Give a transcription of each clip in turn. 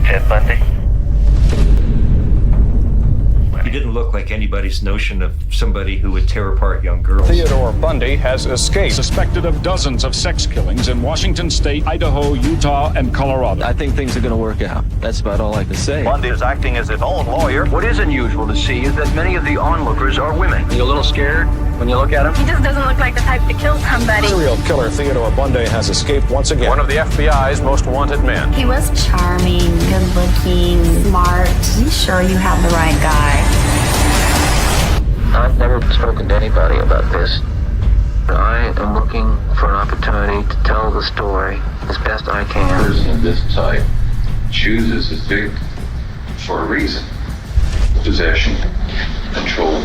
Ted Bundy? He didn't look like anybody's notion of somebody who would tear apart young girls. Theodore Bundy has escaped. Suspected of dozens of sex killings in Washington State, Idaho, Utah, and Colorado. I think things are going to work out. That's about all I can say. Bundy is acting as his own lawyer. What is unusual to see is that many of the onlookers are women. Are you a little scared when you look at him? He just doesn't look like the type to kill somebody. Serial killer Theodore Bundy has escaped once again. One of the FBI's most wanted men. He was charming, good looking, smart. You sure you have the right guy? I've never spoken to anybody about this. I am looking for an opportunity to tell the story as best I can. A person of this type chooses his victim for a reason. Possession, control,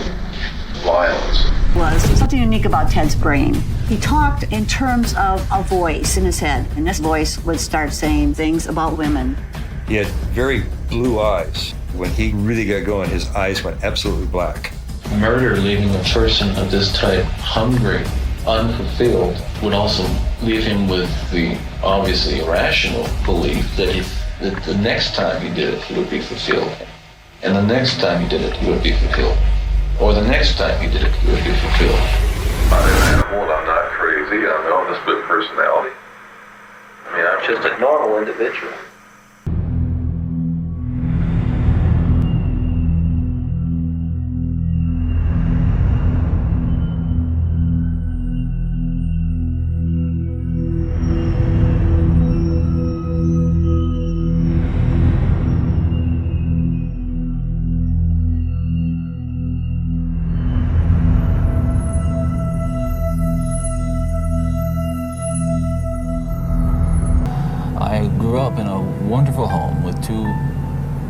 violence. Was something unique about Ted's brain. He talked in terms of a voice in his head, and this voice would start saying things about women. He had very blue eyes. When he really got going, his eyes went absolutely black. Murder, leaving a person of this type hungry, unfulfilled, would also leave him with the obviously irrational belief that the next time he did it, he would be fulfilled. And the next time he did it, he would be fulfilled. Or the next time he did it, he would be fulfilled. I'm an animal and I'm not crazy. I'm on the split personality. I mean, I'm just a normal individual. Wonderful home with two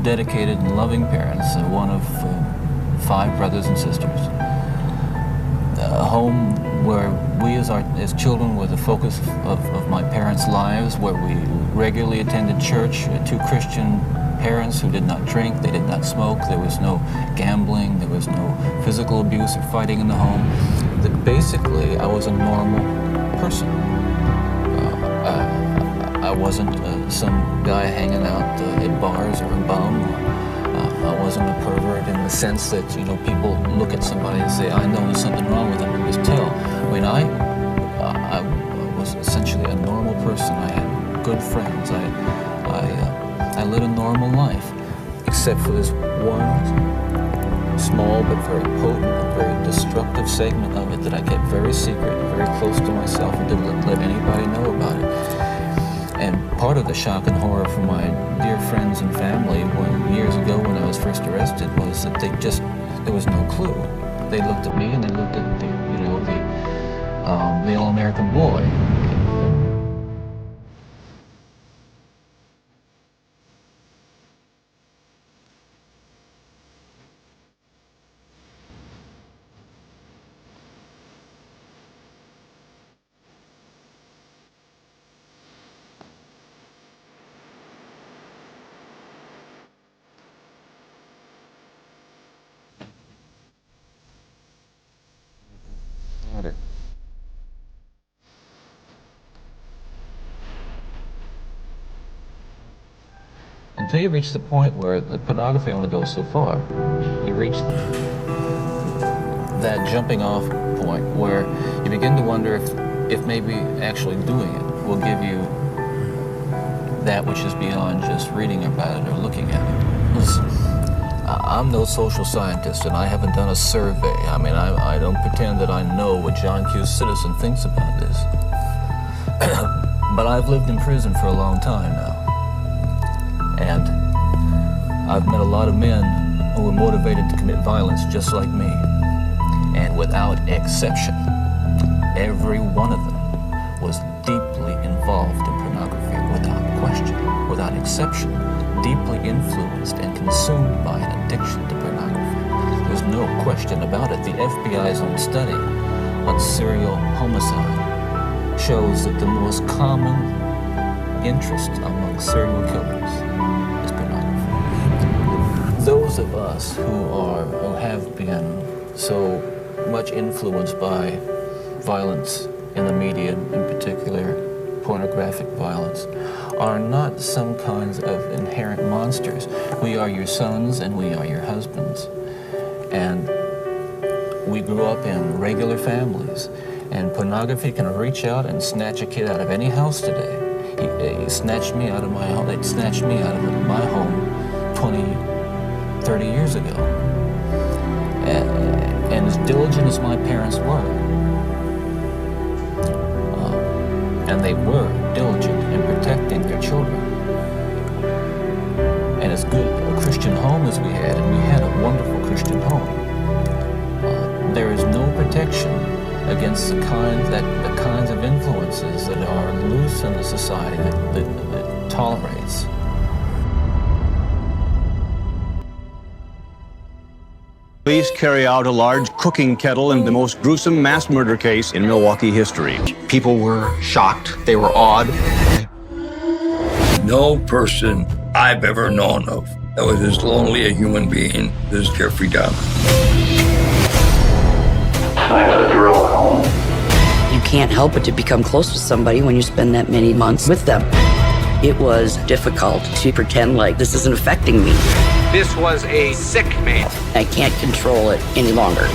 dedicated and loving parents, one of 5 brothers and sisters. A home where we as children were the focus of my parents' lives, where we regularly attended church, 2 Christian parents who did not drink, they did not smoke, there was no gambling, there was no physical abuse or fighting in the home. That basically, I was a normal person. I wasn't some guy hanging out at bars or a bum. I wasn't a pervert in the sense that, people look at somebody and say, I know there's something wrong with them, and just tell. I mean, I was essentially a normal person. I had good friends. I led a normal life, except for this one small but very potent and very destructive segment of it that I kept very secret, very close to myself, and didn't let anybody know about it. And part of the shock and horror for my dear friends and family years ago when I was first arrested was that there was no clue. They looked at me and they looked at the all-American boy. Until you reach the point where the pornography only goes so far. You reach that jumping off point where you begin to wonder if maybe actually doing it will give you that which is beyond just reading about it or looking at it. Listen, I'm no social scientist and I haven't done a survey. I mean, I don't pretend that I know what John Q. Citizen thinks about this. But I've lived in prison for a long time now. And I've met a lot of men who were motivated to commit violence just like me. And without exception, every one of them was deeply involved in pornography without question, without exception, deeply influenced and consumed by an addiction to pornography. There's no question about it. The FBI's own study on serial homicide shows that the most common interest among serial killers is pornography. Those of us who have been so much influenced by violence in the media, in particular pornographic violence are not some kinds of inherent monsters. We are your sons and we are your husbands. And we grew up in regular families. And pornography can reach out and snatch a kid out of any house today. He snatched me out of my home. They snatched me out of my home 20, 30 years ago. And as diligent as my parents were, and they were diligent in protecting their children, and as good a Christian home as we had, and we had a wonderful Christian home, there is no protection against the kinds of influences that are loose in the society that tolerates. Police carry out a large cooking kettle in the most gruesome mass murder case in Milwaukee history. People were shocked. They were awed. No person I've ever known of that was as lonely a human being as Jeffrey Dahmer. I had a girl at home. You can't help but to become close with somebody when you spend that many months with them. It was difficult to pretend like this isn't affecting me. This was a sick man. I can't control it any longer.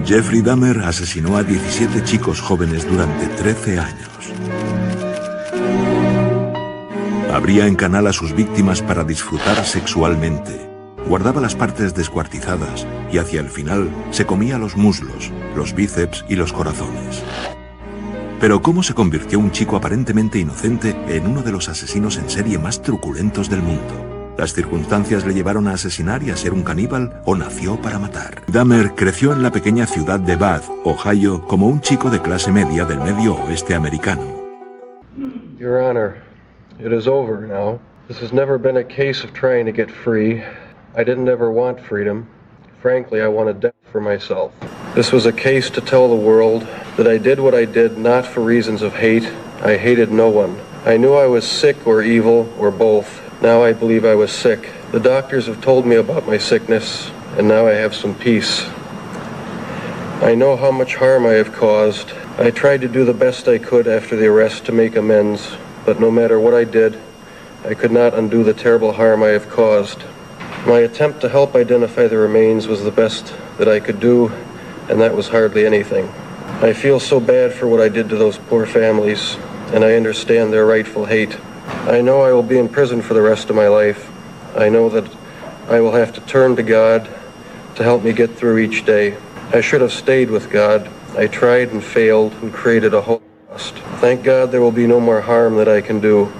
Jeffrey Dahmer asesinó a 17 chicos jóvenes durante 13 años. Abría en canal a sus víctimas para disfrutar sexualmente. Guardaba las partes descuartizadas y hacia el final se comía los muslos, los bíceps y los corazones. Pero ¿cómo se convirtió un chico aparentemente inocente en uno de los asesinos en serie más truculentos del mundo? ¿Las circunstancias le llevaron a asesinar y a ser un caníbal o nació para matar? Dahmer creció en la pequeña ciudad de Bath, Ohio, como un chico de clase media del medio oeste americano. Your Honor, it is over now. This has never been a case of trying to get free. I didn't ever want freedom. Frankly, I wanted death for myself. This was a case to tell the world that I did what I did not for reasons of hate. I hated no one. I knew I was sick or evil or both. Now I believe I was sick. The doctors have told me about my sickness, and now I have some peace. I know how much harm I have caused. I tried to do the best I could after the arrest to make amends, but no matter what I did, I could not undo the terrible harm I have caused. My attempt to help identify the remains was the best that I could do, and that was hardly anything. I feel so bad for what I did to those poor families, and I understand their rightful hate. I know I will be in prison for the rest of my life. I know that I will have to turn to God to help me get through each day. I should have stayed with God. I tried and failed and created a holocaust. Thank God there will be no more harm that I can do.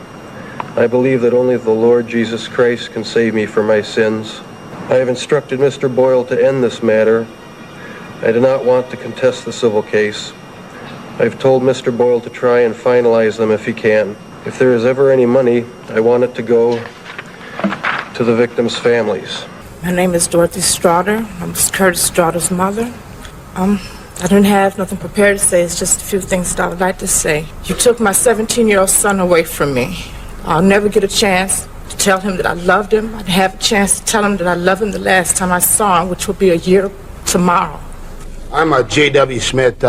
I believe that only the Lord Jesus Christ can save me from my sins. I have instructed Mr. Boyle to end this matter. I do not want to contest the civil case. I've told Mr. Boyle to try and finalize them if he can. If there is ever any money, I want it to go to the victims' families. My name is Dorothy Straughter. I'm Curtis Straughter's mother. I don't have nothing prepared to say. It's just a few things that I would like to say. You took my 17-year-old son away from me. I'll never get a chance to tell him that I loved him. I'd have a chance to tell him that I loved him the last time I saw him, which will be a year tomorrow. I'm a J.W. Smith,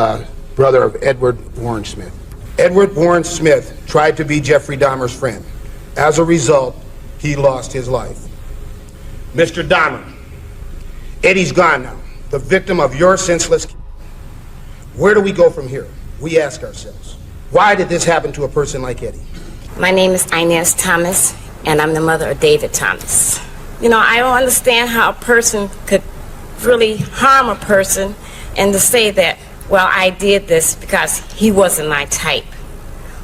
brother of Edward Warren Smith. Edward Warren Smith tried to be Jeffrey Dahmer's friend. As a result, he lost his life. Mr. Dahmer, Eddie's gone now, the victim of your senseless. Where do we go from here? We ask ourselves, why did this happen to a person like Eddie? My name is Inez Thomas, and I'm the mother of David Thomas. You know, I don't understand how a person could really harm a person and to say that, well, I did this because he wasn't my type.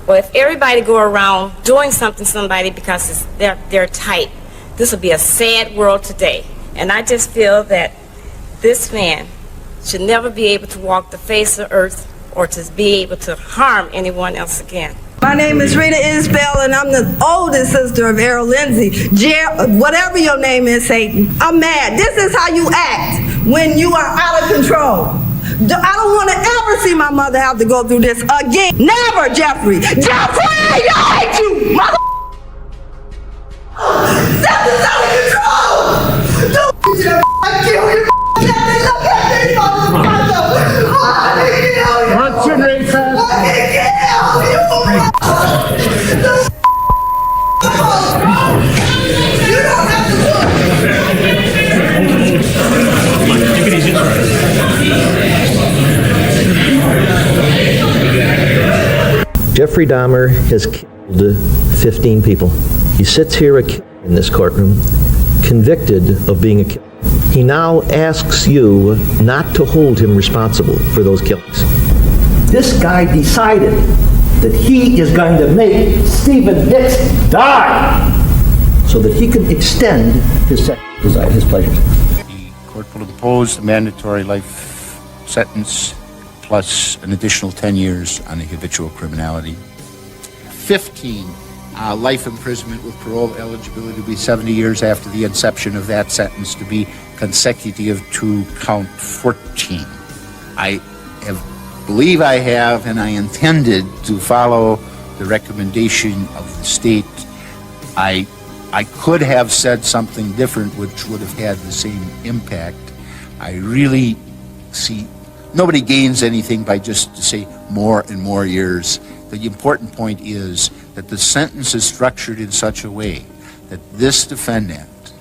Well, if everybody go around doing something to somebody because it's their type, this would be a sad world today. And I just feel that this man should never be able to walk the face of earth or to be able to harm anyone else again. My name is Rita Isbell, and I'm the oldest sister of Errol Lindsay. Whatever your name is, Satan, I'm mad. This is how you act when you are out of control. I don't want to ever see my mother have to go through this again. Never, Jeffrey. Jeffrey, I hate you, mother. This is out of control. Don't Jeffrey, I kill you. Jeffrey, look at me, motherfucker. I kill you. I kill you. Jeffrey Dahmer has killed 15 people. He sits here in this courtroom, convicted of being a killer. He now asks you not to hold him responsible for those killings. This guy decided that he is going to make Stephen Hicks die so that he can extend his pleasures. The court will impose a mandatory life sentence plus an additional 10 years on the habitual criminality. 15 life imprisonment with parole eligibility to be 70 years after the inception of that sentence to be consecutive to count 14. I believe I have, and I intended to follow the recommendation of the state. I could have said something different which would have had the same impact. I really see nobody gains anything by just to say more and more years. The important point is that the sentence is structured in such a way that this defendant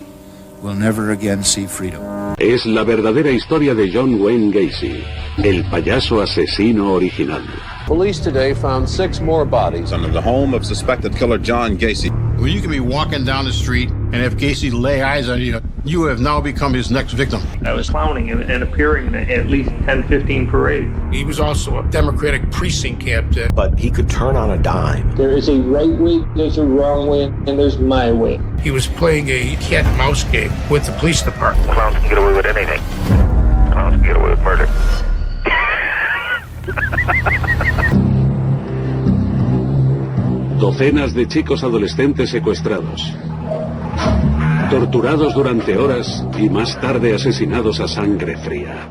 will never again see freedom. Es la verdadera historia de John Wayne Gacy, el payaso asesino original. Police today found 6 more bodies under the home of suspected killer John Gacy. Well, you can be walking down the street, and if Gacy lay eyes on you, you have now become his next victim. I was clowning and appearing in at least 10, 15 parades. He was also a Democratic precinct captain. But he could turn on a dime. There is a right way, there's a wrong way, and there's my way. He was playing a cat and mouse game with the police department. Clowns can get away with anything. Clowns can get away with murder. Docenas de chicos adolescentes secuestrados, torturados durante horas y más tarde asesinados a sangre fría.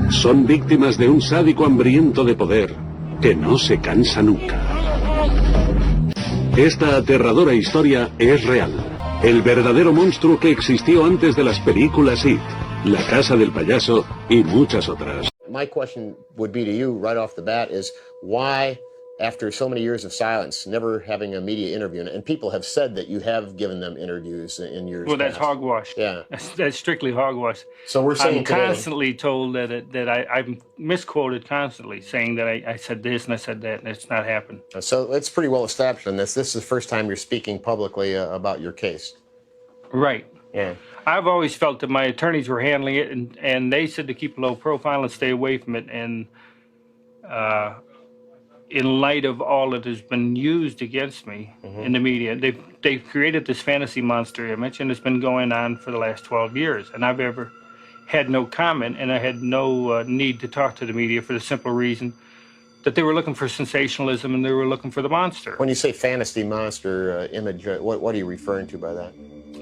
Son víctimas de un sádico hambriento de poder que no se cansa nunca. Esta aterradora historia es real. El verdadero monstruo que existió antes de las películas It, La Casa del Payaso y muchas otras. My question would be to you right off the bat is why, after so many years of silence, never having a media interview, and people have said that you have given them interviews in years Well, that's past. hogwash. Yeah. That's strictly hogwash. So we're saying I'm today, constantly told that I'm misquoted constantly, saying that I said this and I said that, and it's not happened. so it's pretty well established on this. This is the first time you're speaking publicly about your case. Right. Yeah. I've always felt that my attorneys were handling it, and they said to keep a low profile and stay away from it. And in light of all that has been used against me in the media, they've created this fantasy monster image, and it's been going on for the last 12 years. And I've ever had no comment, and I had no need to talk to the media for the simple reason that they were looking for sensationalism and they were looking for the monster. When you say fantasy monster image, what are you referring to by that?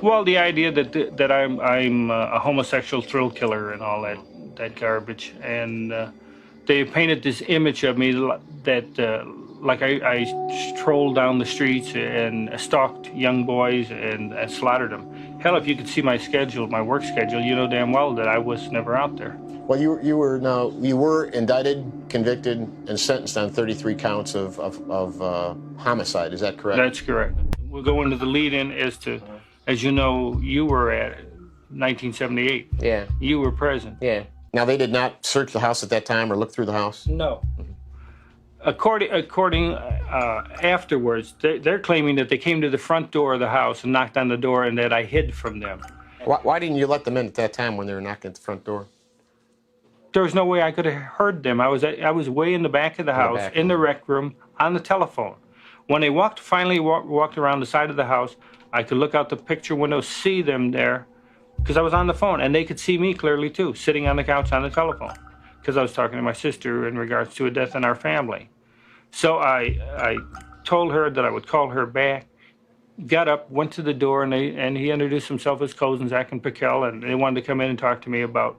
Well, the idea that I'm a homosexual thrill killer and all that garbage, and they painted this image of me that like I strolled down the streets and stalked young boys and slaughtered them. Hell, if you could see my schedule, my work schedule, you know damn well that I was never out there. Well, you were indicted, convicted, and sentenced on 33 counts of homicide. Is that correct? That's correct. We'll go into the lead-in as you know, you were at 1978. Yeah. You were present. Yeah. Now, they did not search the house at that time or look through the house? No. According afterwards, they're claiming that they came to the front door of the house and knocked on the door and that I hid from them. Why didn't you let them in at that time when they were knocking at the front door? There was no way I could have heard them. I was way in the back of the house, in the rec room, on the telephone. When they finally walked around the side of the house, I could look out the picture window, see them there, because I was on the phone, and they could see me clearly too, sitting on the couch on the telephone, because I was talking to my sister in regards to a death in our family. So I told her that I would call her back, got up, went to the door, and he introduced himself as cousin Zach and Piquel, and they wanted to come in and talk to me about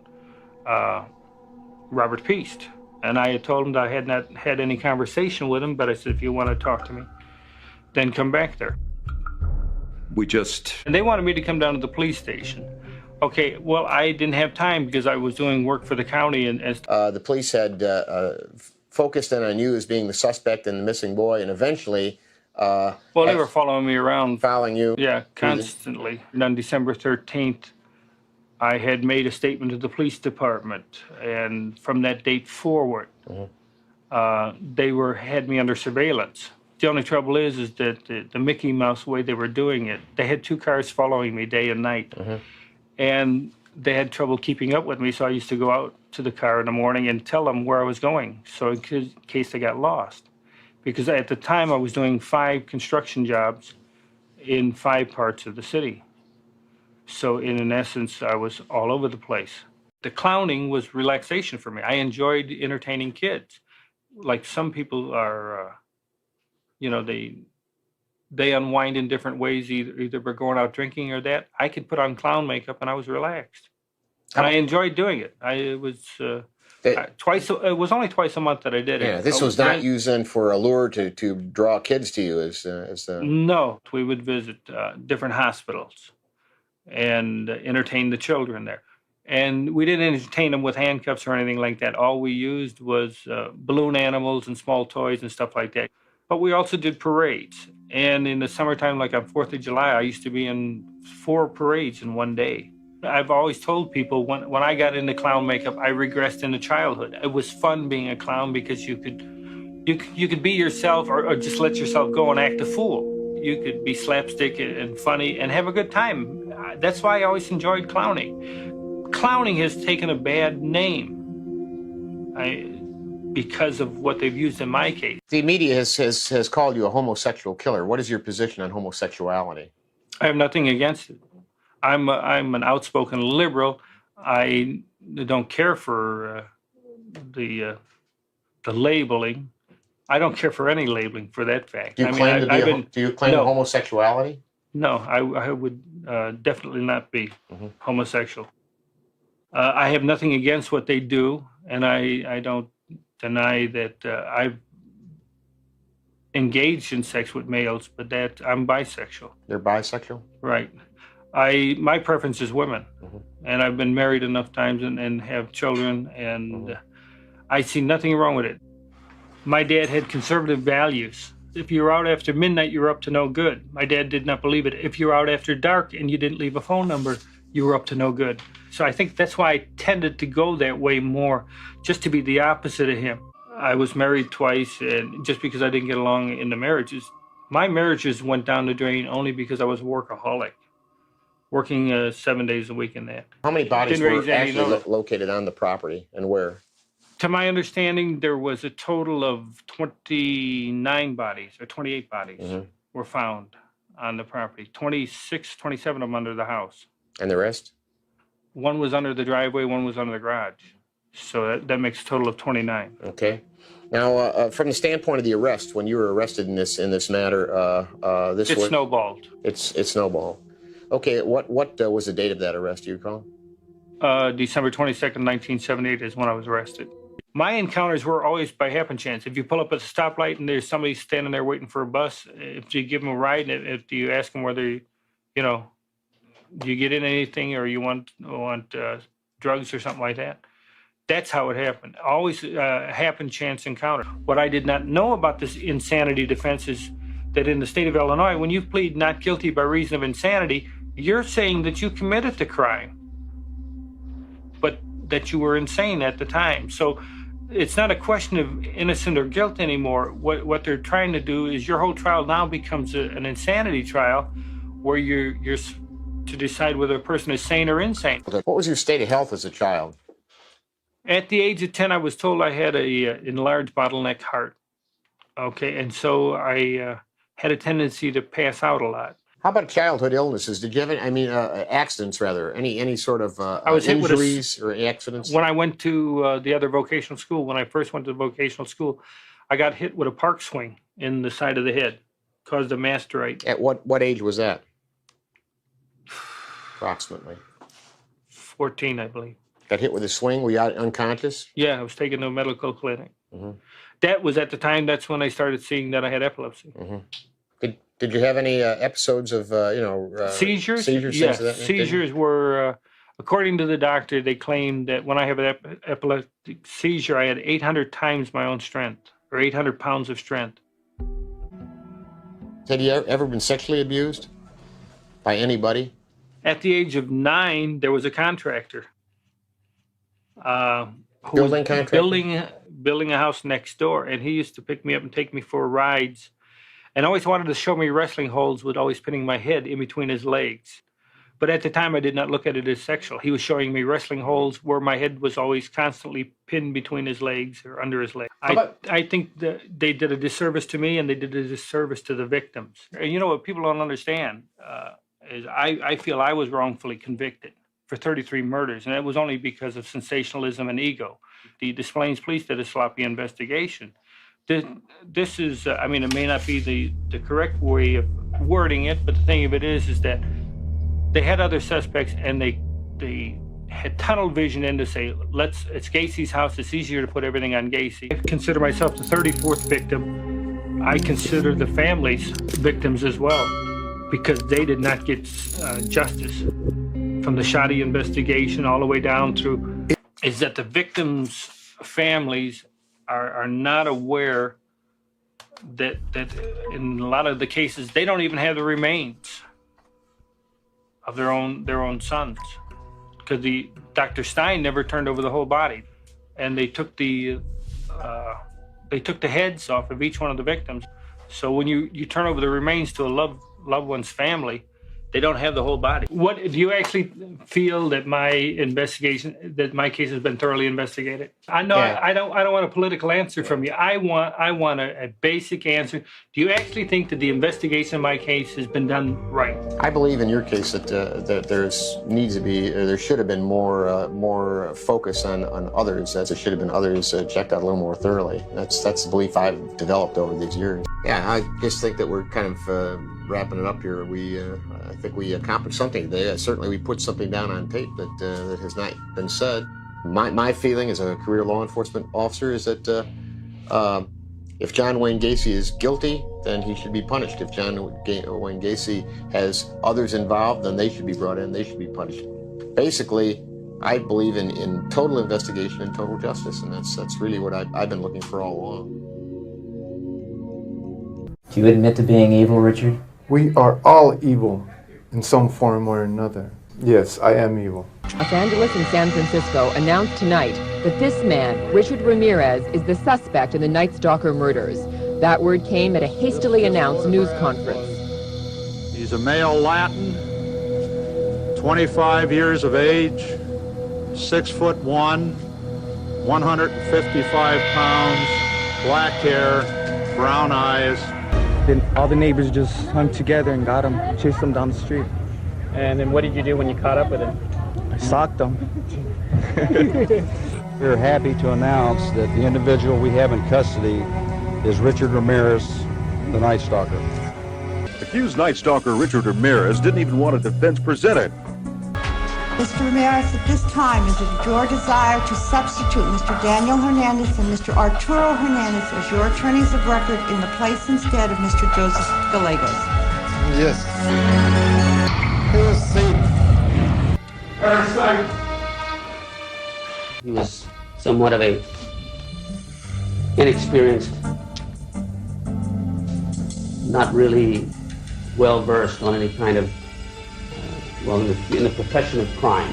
Robert Peast. And I had told him that I had not had any conversation with him, but I said, if you want to talk to me, then come back there. And they wanted me to come down to the police station. Okay, well, I didn't have time because I was doing work for the county. And the police had focused in on you as being the suspect in the missing boy, and eventually... well, they were following me around. Following you? Yeah, constantly. And on December 13th, I had made a statement to the police department. And from that date forward, they had me under surveillance. The only trouble is that the Mickey Mouse way they were doing it, they had 2 cars following me day and night. And they had trouble keeping up with me, so I used to go out to the car in the morning and tell them where I was going, so in case I got lost. Because at the time I was doing 5 construction jobs in 5 parts of the city. So in essence, I was all over the place. The clowning was relaxation for me. I enjoyed entertaining kids. Like some people are, they unwind in different ways, either by going out drinking or that. I could put on clown makeup and I was relaxed. And I enjoyed doing it. It was only twice a month that I did it. Yeah, this was not used then for a lure to draw kids to you No, we would visit different hospitals and entertain the children there. And we didn't entertain them with handcuffs or anything like that. All we used was balloon animals and small toys and stuff like that. But we also did parades. And in the summertime, like on 4th of July, I used to be in 4 parades in one day. I've always told people when I got into clown makeup, I regressed into childhood. It was fun being a clown because you could be yourself or just let yourself go and act a fool. You could be slapstick and funny and have a good time. That's why I always enjoyed clowning. Clowning has taken a bad name because of what they've used in my case. The media has called you a homosexual killer. What is your position on homosexuality? I have nothing against it. I'm an outspoken liberal. I don't care for the labeling. I don't care for any labeling for that fact. Do you claim homosexuality? No, I would definitely not be homosexual. I have nothing against what they do, and I don't deny that I've engaged in sex with males, but that I'm bisexual. You're bisexual? Right. My preference is women, and I've been married enough times and have children, and I see nothing wrong with it. My dad had conservative values. If you were out after midnight, you were up to no good. My dad did not believe it. If you were out after dark and you didn't leave a phone number, you were up to no good. So I think that's why I tended to go that way more, just to be the opposite of him. I was married twice, and just because I didn't get along in the marriages, my marriages went down the drain only because I was a workaholic, working 7 days a week in that. How many bodies were actually located on the property, and where? To my understanding, there was a total of 29 bodies, or 28 bodies were found on the property. 27 of them under the house. And the rest? One was under the driveway, one was under the garage. So that makes a total of 29. Okay. Now, from the standpoint of the arrest, when you were arrested in this matter, it snowballed. It snowballed. Okay. What was the date of that arrest? Do you recall? December 22nd, 1978 is when I was arrested. My encounters were always by happen chance. If you pull up at a stoplight and there's somebody standing there waiting for a bus, if you give them a ride, and if you ask them whether, do you get in anything or you want drugs or something like that? That's how it happened. Always happen chance encounter. What I did not know about this insanity defense is that in the state of Illinois, when you plead not guilty by reason of insanity, you're saying that you committed the crime, but that you were insane at the time. So it's not a question of innocent or guilt anymore. What they're trying to do is your whole trial now becomes an insanity trial where you're to decide whether a person is sane or insane. What was your state of health as a child? At the age of 10, I was told I had a enlarged bottleneck heart. Okay, and so I had a tendency to pass out a lot. How about childhood illnesses? Did you have any, accidents rather? Any sort of I was injuries or accidents? When I went to the other vocational school, when I first went to the vocational school, I got hit with a park swing in the side of the head, caused a masterite. At what age was that? Approximately. 14, I believe. Got hit with a swing? Were you out unconscious? Yeah, I was taken to a medical clinic. That was at the time, that's when I started seeing that I had epilepsy. Did you have any episodes of, seizures? Seizures, yes, things of that nature? seizures were, according to the doctor, they claimed that when I have an epileptic seizure, I had 800 times my own strength, or 800 pounds of strength. Had you ever been sexually abused by anybody? At the age of 9, there was a contractor. Building contractor? building a house next door, and he used to pick me up and take me for rides, and always wanted to show me wrestling holds with always putting my head in between his legs. But at the time, I did not look at it as sexual. He was showing me wrestling holds where my head was always constantly pinned between his legs or under his legs. I think that they did a disservice to me, and they did a disservice to the victims. And you know what people don't understand is I feel I was wrongfully convicted for 33 murders, and it was only because of sensationalism and ego. The Des Plaines police did a sloppy investigation. This is, I mean, it may not be the correct way of wording it, but the thing of it is that they had other suspects, and they had tunnel vision in to say, it's Gacy's house, it's easier to put everything on Gacy. I consider myself the 34th victim. I consider the families victims as well, because they did not get justice. From the shoddy investigation all the way down through, is that the victims' families are not aware that in a lot of the cases, they don't even have the remains of their own sons, because Dr. Stein never turned over the whole body, and they took the heads off of each one of the victims. So when you turn over the remains to a loved one's family, they don't have the whole body. What do you actually feel that my case has been thoroughly investigated? I know. Yeah. I don't want a political answer from you. I want a basic answer. Do you actually think that the investigation of my case has been done right? I believe in your case that there should have been more focus on others. That there should have been others checked out a little more thoroughly. That's the belief I've developed over these years. Yeah, I just think that we're kind of wrapping it up here. I think we accomplished something today. Certainly we put something down on tape that has not been said. My feeling as a career law enforcement officer is that if John Wayne Gacy is guilty, then he should be punished. If John Wayne Gacy has others involved, then they should be brought in, they should be punished. Basically, I believe in total investigation and total justice, and that's really what I've been looking for all along. Do you admit to being evil, Richard? We are all evil in some form or another. Yes, I am evil. Los Angeles and San Francisco announced tonight that this man, Richard Ramirez, is the suspect in the Night Stalker murders. That word came at a hastily announced news conference. He's a male Latin, 25 years of age, 6'1", 155 pounds, black hair, brown eyes. Then all the neighbors just hung together and got him, chased him down the street. And then what did you do when you caught up with him? I socked him. We're happy to announce that the individual we have in custody is Richard Ramirez, the Night Stalker. Accused Night Stalker Richard Ramirez didn't even want a defense presented. Mr. Ramirez, at this time, is it your desire to substitute Mr. Daniel Hernandez and Mr. Arturo Hernandez as your attorneys of record in the place instead of Mr. Joseph Gallegos? Yes. It was safe. Parasite. He was somewhat of a inexperienced, not really well-versed on any kind of in the profession of crime.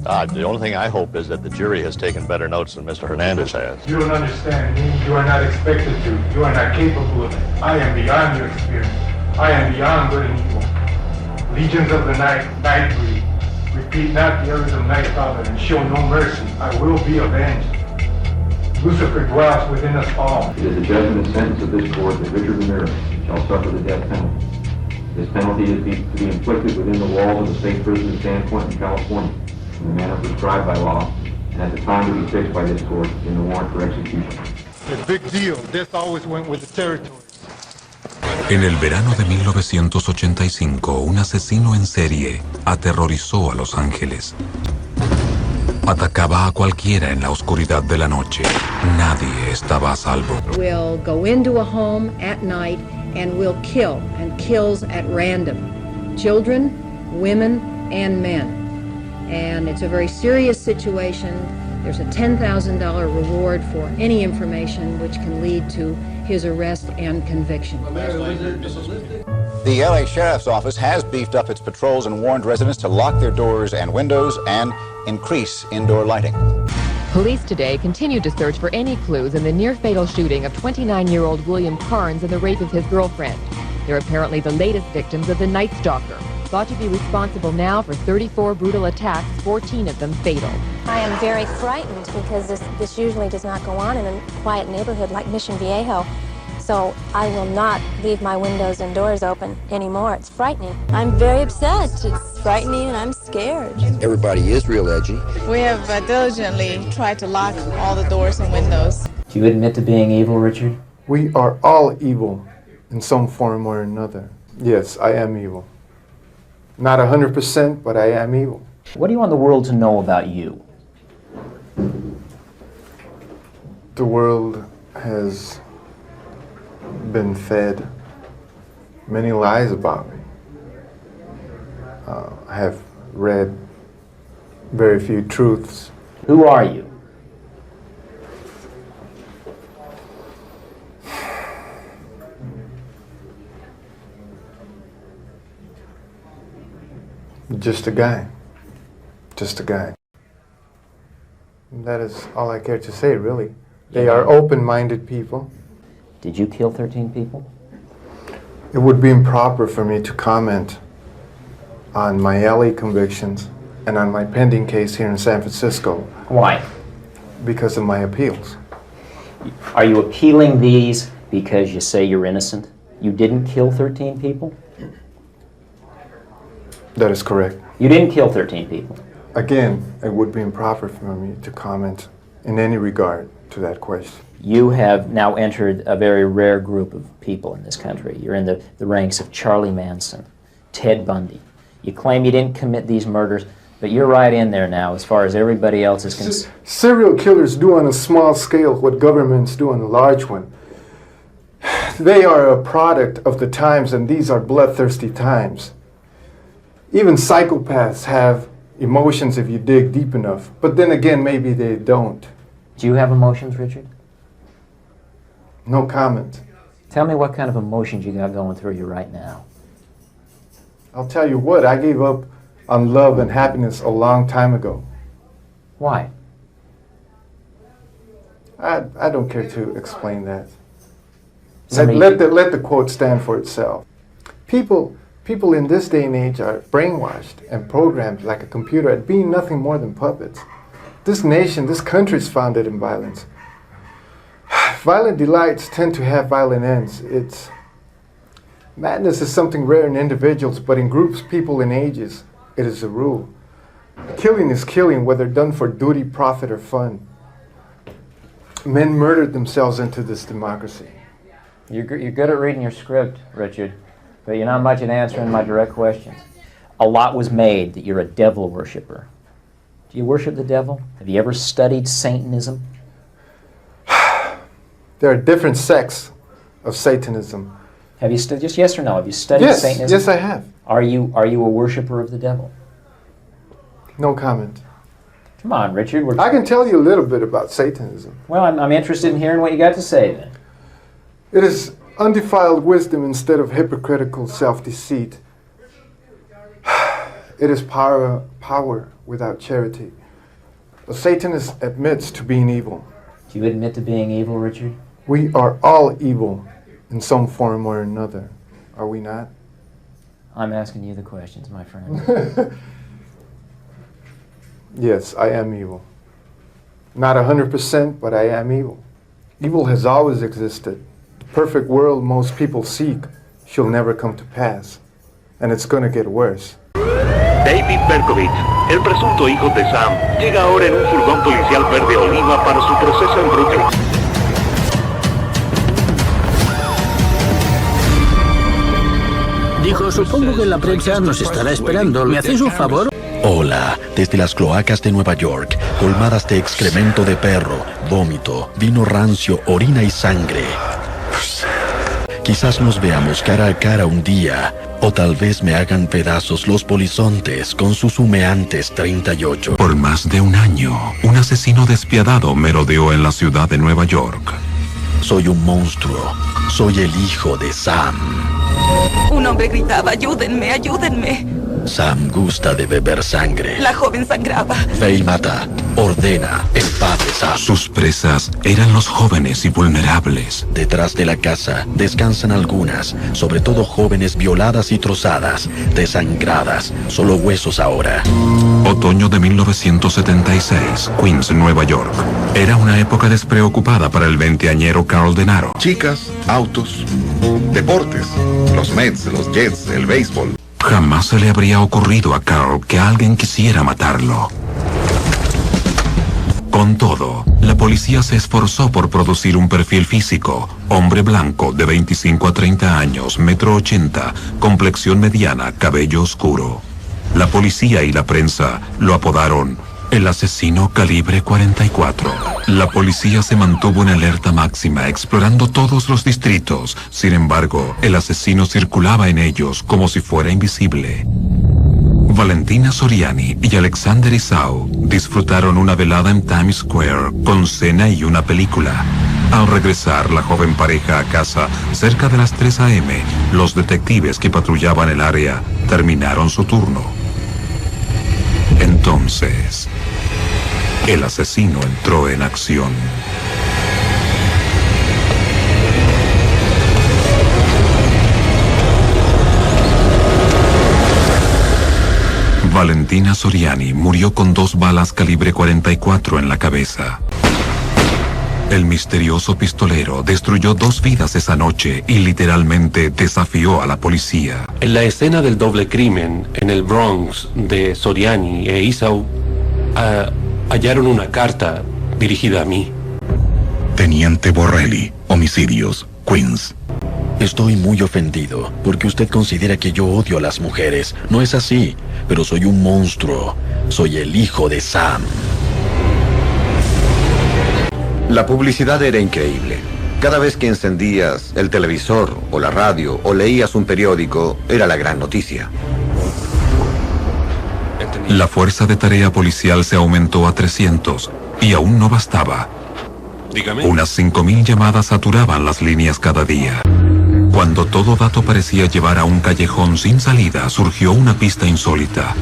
The only thing I hope is that the jury has taken better notes than Mr. Hernandez has. You don't understand. You are not expected to. You are not capable of it. I am beyond your experience. I am beyond good and evil. Legions of the night, night breed. Repeat not the errors of night, Father, and show no mercy. I will be avenged. Lucifer dwells within us all. It is the judgment and sentence of this court that Richard Ramirez shall suffer the death penalty. This penalty is to be inflicted within the walls of the state prison in San Quentin, California, in the manner prescribed by law, and at the time to be fixed by this court in the warrant for execution. It's a big deal. This always went with the territory. En el verano de 1985, un asesino en serie aterrorizó a Los Ángeles. Atacaba a cualquiera en la oscuridad de la noche. Nadie estaba a salvo. Will go into a home at night and will kill, and kills at random. Children, women, and men. And it's a very serious situation. There's a $10,000 reward for any information which can lead to his arrest and conviction. The LA Sheriff's Office has beefed up its patrols and warned residents to lock their doors and windows and increase indoor lighting. Police today continue to search for any clues in the near-fatal shooting of 29-year-old William Carnes and the rape of his girlfriend. They're apparently the latest victims of the Night Stalker, thought to be responsible now for 34 brutal attacks, 14 of them fatal. I am very frightened because this usually does not go on in a quiet neighborhood like Mission Viejo. So I will not leave my windows and doors open anymore. It's frightening. I'm very upset. It's frightening and I'm scared. Everybody is real edgy. We have diligently tried to lock all the doors and windows. Do you admit to being evil, Richard? We are all evil in some form or another. Yes, I am evil. Not 100%, but I am evil. What do you want the world to know about you? The world has been fed many lies about me. I have read very few truths. Who are you? Just a guy. Just a guy. That is all I care to say, really. They are open-minded people. Did you kill 13 people? It would be improper for me to comment on my LA convictions and on my pending case here in San Francisco. Why? Because of my appeals. Are you appealing these because you say you're innocent? You didn't kill 13 people? That is correct. You didn't kill 13 people? Again, it would be improper for me to comment in any regard to that question. You have now entered a very rare group of people in this country. You're in the ranks of Charlie Manson, Ted Bundy. You claim you didn't commit these murders, but you're right in there now as far as everybody else is concerned. Serial killers do on a small scale what governments do on a large one. They are a product of the times, and these are bloodthirsty times. Even psychopaths have emotions if you dig deep enough, but then again, maybe they don't. Do you have emotions, Richard? No comment. Tell me what kind of emotions you got going through you right now. I'll tell you what, I gave up on love and happiness a long time ago. Why? I don't care to explain that. Let the quote stand for itself. People in this day and age are brainwashed and programmed like a computer at being nothing more than puppets. This nation, this country is founded in violence. Violent delights tend to have violent ends. Madness is something rare in individuals, but in groups, people, and ages, it is a rule. Killing is killing, whether done for duty, profit, or fun. Men murdered themselves into this democracy. You're good at reading your script, Richard, but you're not much at answering my direct questions. A lot was made that you're a devil worshiper. Do you worship the devil? Have you ever studied Satanism? There are different sects of Satanism. Have you studied, just yes or no, have you studied Satanism? Yes, I have. Are you a worshiper of the devil? No comment. Come on, Richard. I can tell you a little bit about Satanism. Well, I'm interested in hearing what you got to say then. It is undefiled wisdom instead of hypocritical self-deceit. It is power without charity. A Satanist admits to being evil. Do you admit to being evil, Richard? We are all evil in some form or another, are we not? I'm asking you the questions, my friend. Yes, I am evil. Not 100%, but I am evil. Evil has always existed. The perfect world most people seek shall never come to pass, and it's going to get worse. David Berkowitz, el presunto hijo de Sam, llega ahora en un furgón policial verde oliva para su proceso en Brooklyn. Dijo, supongo que la prensa nos estará esperando. ¿Me hacéis un favor? Hola, desde las cloacas de Nueva York, colmadas de excremento de perro, vómito, vino rancio, orina y sangre. Quizás nos veamos cara a cara un día, o tal vez me hagan pedazos los polizontes con sus humeantes 38. Por más de un año, un asesino despiadado merodeó en la ciudad de Nueva York. Soy un monstruo. Soy el hijo de Sam. Un hombre gritaba, ayúdenme, ayúdenme. Sam gusta de beber sangre. La joven sangraba. Ve y mata. Ordena el padre Sam. Sus presas eran los jóvenes y vulnerables. Detrás de la casa descansan algunas, sobre todo jóvenes violadas y trozadas, desangradas, solo huesos ahora. Otoño de 1976, Queens, Nueva York. Era una época despreocupada para el veinteañero Carl Denaro. Chicas, autos, deportes, los Mets, los Jets, el béisbol. Jamás se le habría ocurrido a Carl que alguien quisiera matarlo. Con todo, la policía se esforzó por producir un perfil físico. Hombre blanco de 25 a 30 años, 1,80 m, complexión mediana, cabello oscuro. La policía y la prensa lo apodaron el asesino calibre 44. La policía se mantuvo en alerta máxima, explorando todos los distritos. Sin embargo, el asesino circulaba en ellos como si fuera invisible. Valentina Soriani y Alexander Isao disfrutaron una velada en Times Square con cena y una película. Al regresar la joven pareja a casa cerca de las 3 a.m., los detectives que patrullaban el área terminaron su turno. Entonces, el asesino entró en acción. Valentina Soriani murió con 2 balas calibre 44 en la cabeza. El misterioso pistolero destruyó 2 vidas esa noche y literalmente desafió a la policía. En la escena del doble crimen en el Bronx de Soriani e Isao, hallaron una carta dirigida a mí. Teniente Borrelli, homicidios, Queens. Estoy muy ofendido porque usted considera que yo odio a las mujeres. No es así, pero soy un monstruo. Soy el hijo de Sam. La publicidad era increíble. Cada vez que encendías el televisor o la radio o leías un periódico, era la gran noticia. La fuerza de tarea policial se aumentó a 300 y aún no bastaba. Dígame. Unas 5,000 llamadas saturaban las líneas cada día. Cuando todo dato parecía llevar a un callejón sin salida, surgió una pista insólita.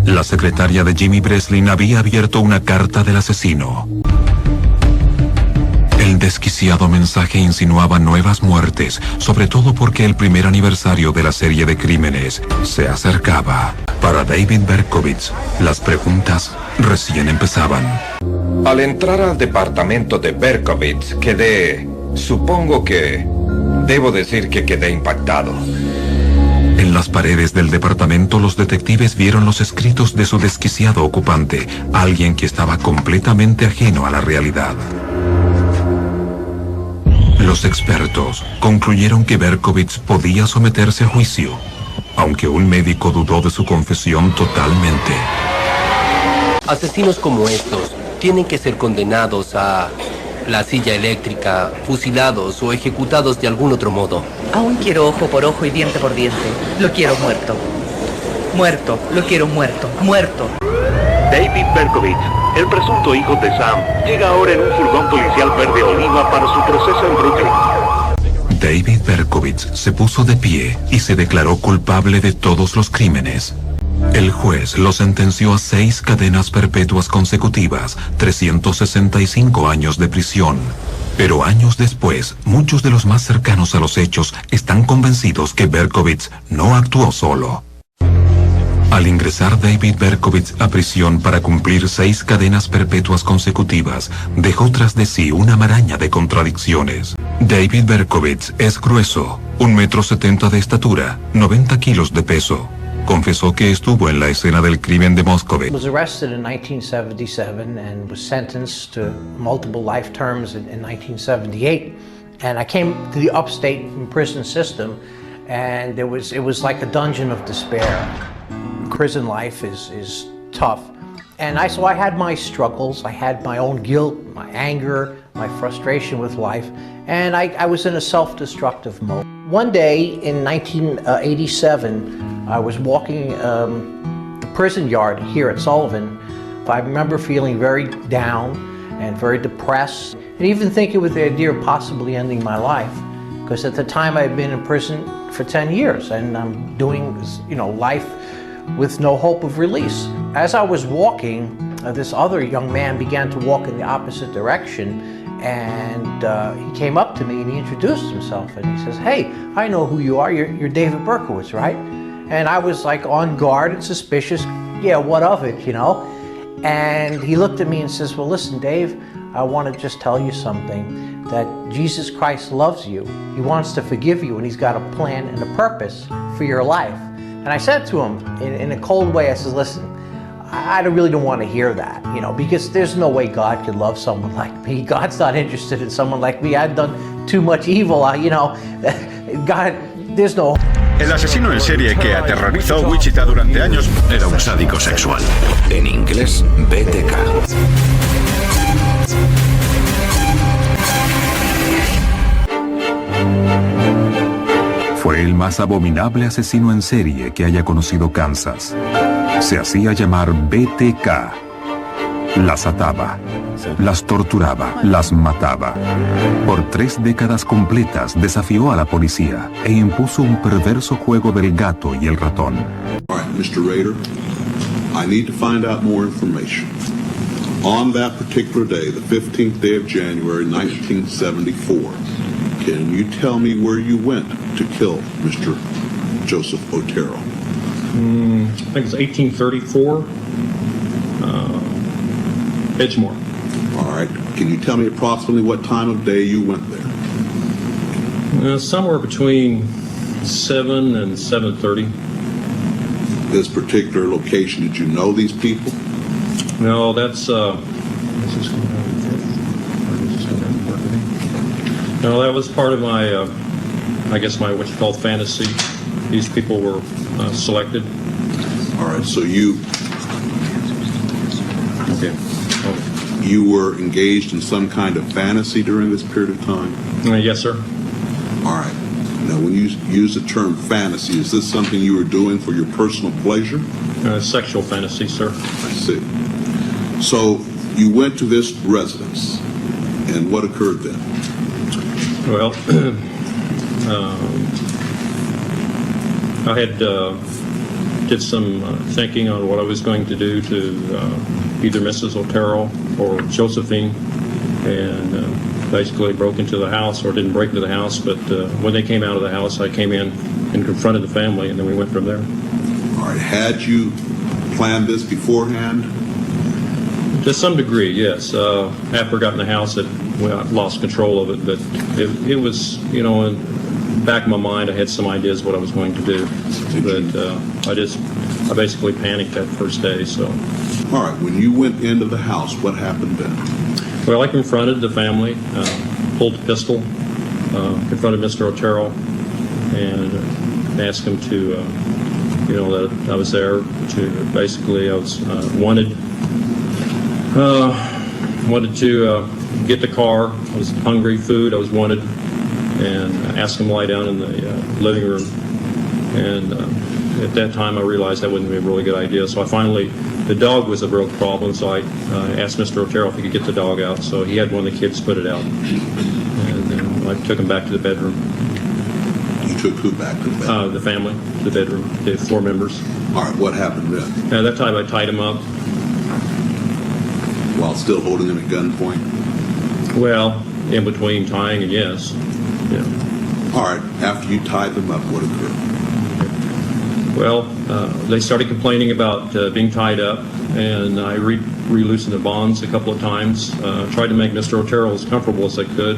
La secretaria de Jimmy Breslin había abierto una carta del asesino. El desquiciado mensaje insinuaba nuevas muertes, sobre todo porque el primer aniversario de la serie de crímenes se acercaba. Para David Berkowitz, las preguntas recién empezaban. Al entrar al departamento de Berkowitz, debo decir que quedé impactado. En las paredes del departamento, los detectives vieron los escritos de su desquiciado ocupante, alguien que estaba completamente ajeno a la realidad. Los expertos concluyeron que Berkowitz podía someterse a juicio, aunque un médico dudó de su confesión totalmente. Asesinos como estos tienen que ser condenados a la silla eléctrica, fusilados o ejecutados de algún otro modo. Aún quiero ojo por ojo y diente por diente. Lo quiero muerto. Muerto. Lo quiero muerto. Muerto. David Berkowitz, el presunto hijo de Sam, llega ahora en un furgón policial verde oliva para su proceso en Brooklyn. David Berkowitz se puso de pie y se declaró culpable de todos los crímenes. El juez lo sentenció a 6 cadenas perpetuas consecutivas, 365 años de prisión. Pero años después, muchos de los más cercanos a los hechos están convencidos que Berkowitz no actuó solo. Al ingresar David Berkowitz a prisión para cumplir 6 cadenas perpetuas consecutivas, dejó tras de sí una maraña de contradicciones. David Berkowitz es grueso, 1,70 m de estatura, 90 kilos de peso. Confesó que estuvo en la escena del crimen de Moscovitz. Was arrested in 1977 and was sentenced to multiple life terms in 1978. And I came to the upstate prison system, and it was like a dungeon of despair. Prison life is tough. And so I had my struggles, I had my own guilt, my anger, my frustration with life, and I was in a self-destructive mode. One day in 1987, I was walking the prison yard here at Sullivan. I remember feeling very down and very depressed, and even thinking with the idea of possibly ending my life. Because at the time I had been in prison for 10 years, and I'm doing, life with no hope of release. As I was walking, this other young man began to walk in the opposite direction, and he came up to me and he introduced himself, and he says, "Hey, I know who you are. You're David Berkowitz, right?" And I was like on guard and suspicious. Yeah, what of it, you know? And he looked at me and says, "Well, listen, Dave, I want to just tell you something, that Jesus Christ loves you. He wants to forgive you, and he's got a plan and a purpose for your life." And I said to him in a cold way, I said, "Listen, I really don't want to hear that, you know, because there's no way God could love someone like me. God's not interested in someone like me. I've done too much evil, you know. God, there's no..." El asesino en serie que aterrorizó Wichita durante años era un sádico sexual. En inglés, BTK. Fue el más abominable asesino en serie que haya conocido Kansas. Se hacía llamar BTK. Las ataba, las torturaba, las mataba. Por 3 décadas completas desafió a la policía e impuso un perverso juego del gato y el ratón. All right, Mr. Rader, I need to find out more information. On that particular day, the 15th day of January, 1974, can you tell me where you went to kill Mr. Joseph Otero? I think it's 1834, Edgemore. All right. Can you tell me approximately what time of day you went there? Somewhere between 7 and 7:30. This particular location, did you know these people? No, that's no, that was part of my, I guess my what you call fantasy. These people were selected. All right, so you. Okay. You were engaged in some kind of fantasy during this period of time? Yes, sir. All right. Now, when you use the term fantasy, is this something you were doing for your personal pleasure? Sexual fantasy, sir. I see. So you went to this residence, and what occurred then? Well, I had did some thinking on what I was going to do to either Mrs. Otero or Josephine, and basically broke into the house, or didn't break into the house, but when they came out of the house, I came in and confronted the family, and then we went from there. All right. Had you planned this beforehand? To some degree, yes. After I got in the house, I lost control of it, but it was, you know, in the back of my mind, I had some ideas what I was going to do, but I basically panicked that first day, so. All right, when you went into the house, what happened then? Well, I confronted the family, pulled the pistol, confronted Mr. Otero, and asked him to, you know, that I was there to, basically, I was wanted to get the car. I was hungry, food, I was wanted, and asked him to lie down in the living room. And at that time I realized that wouldn't be a really good idea, so I finally, the dog was a real problem, so I asked Mr. Otero if he could get the dog out, so he had one of the kids put it out. And then I took him back to the bedroom. You took who back to the bedroom? The family, the bedroom, the 4 members. All right, what happened then? At that time I tied him up. While still holding him at gunpoint? Well, in between tying and yes. Yeah. All right, after you tied them up, what occurred? Well, they started complaining about being tied up, and I re-loosened the bonds a couple of times. Tried to make Mr. Otero as comfortable as I could.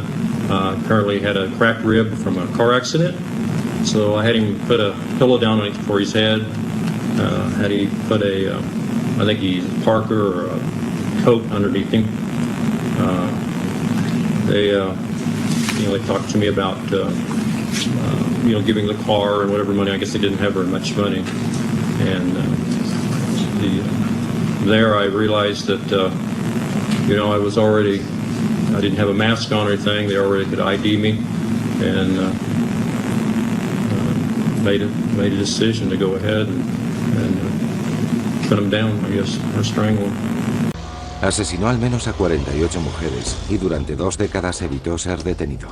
Apparently had a cracked rib from a car accident, so I had him put a pillow down for his head. Had he put a, I think he's a Parker or a coat underneath him. They talked to me about, giving the car and whatever money. I guess they didn't have very much money. And there I realized that, I didn't have a mask on or anything. They already could ID me, and made a decision to go ahead and cut them down, I guess, or strangle them. Asesinó al menos a 48 mujeres y durante 2 décadas evitó ser detenido.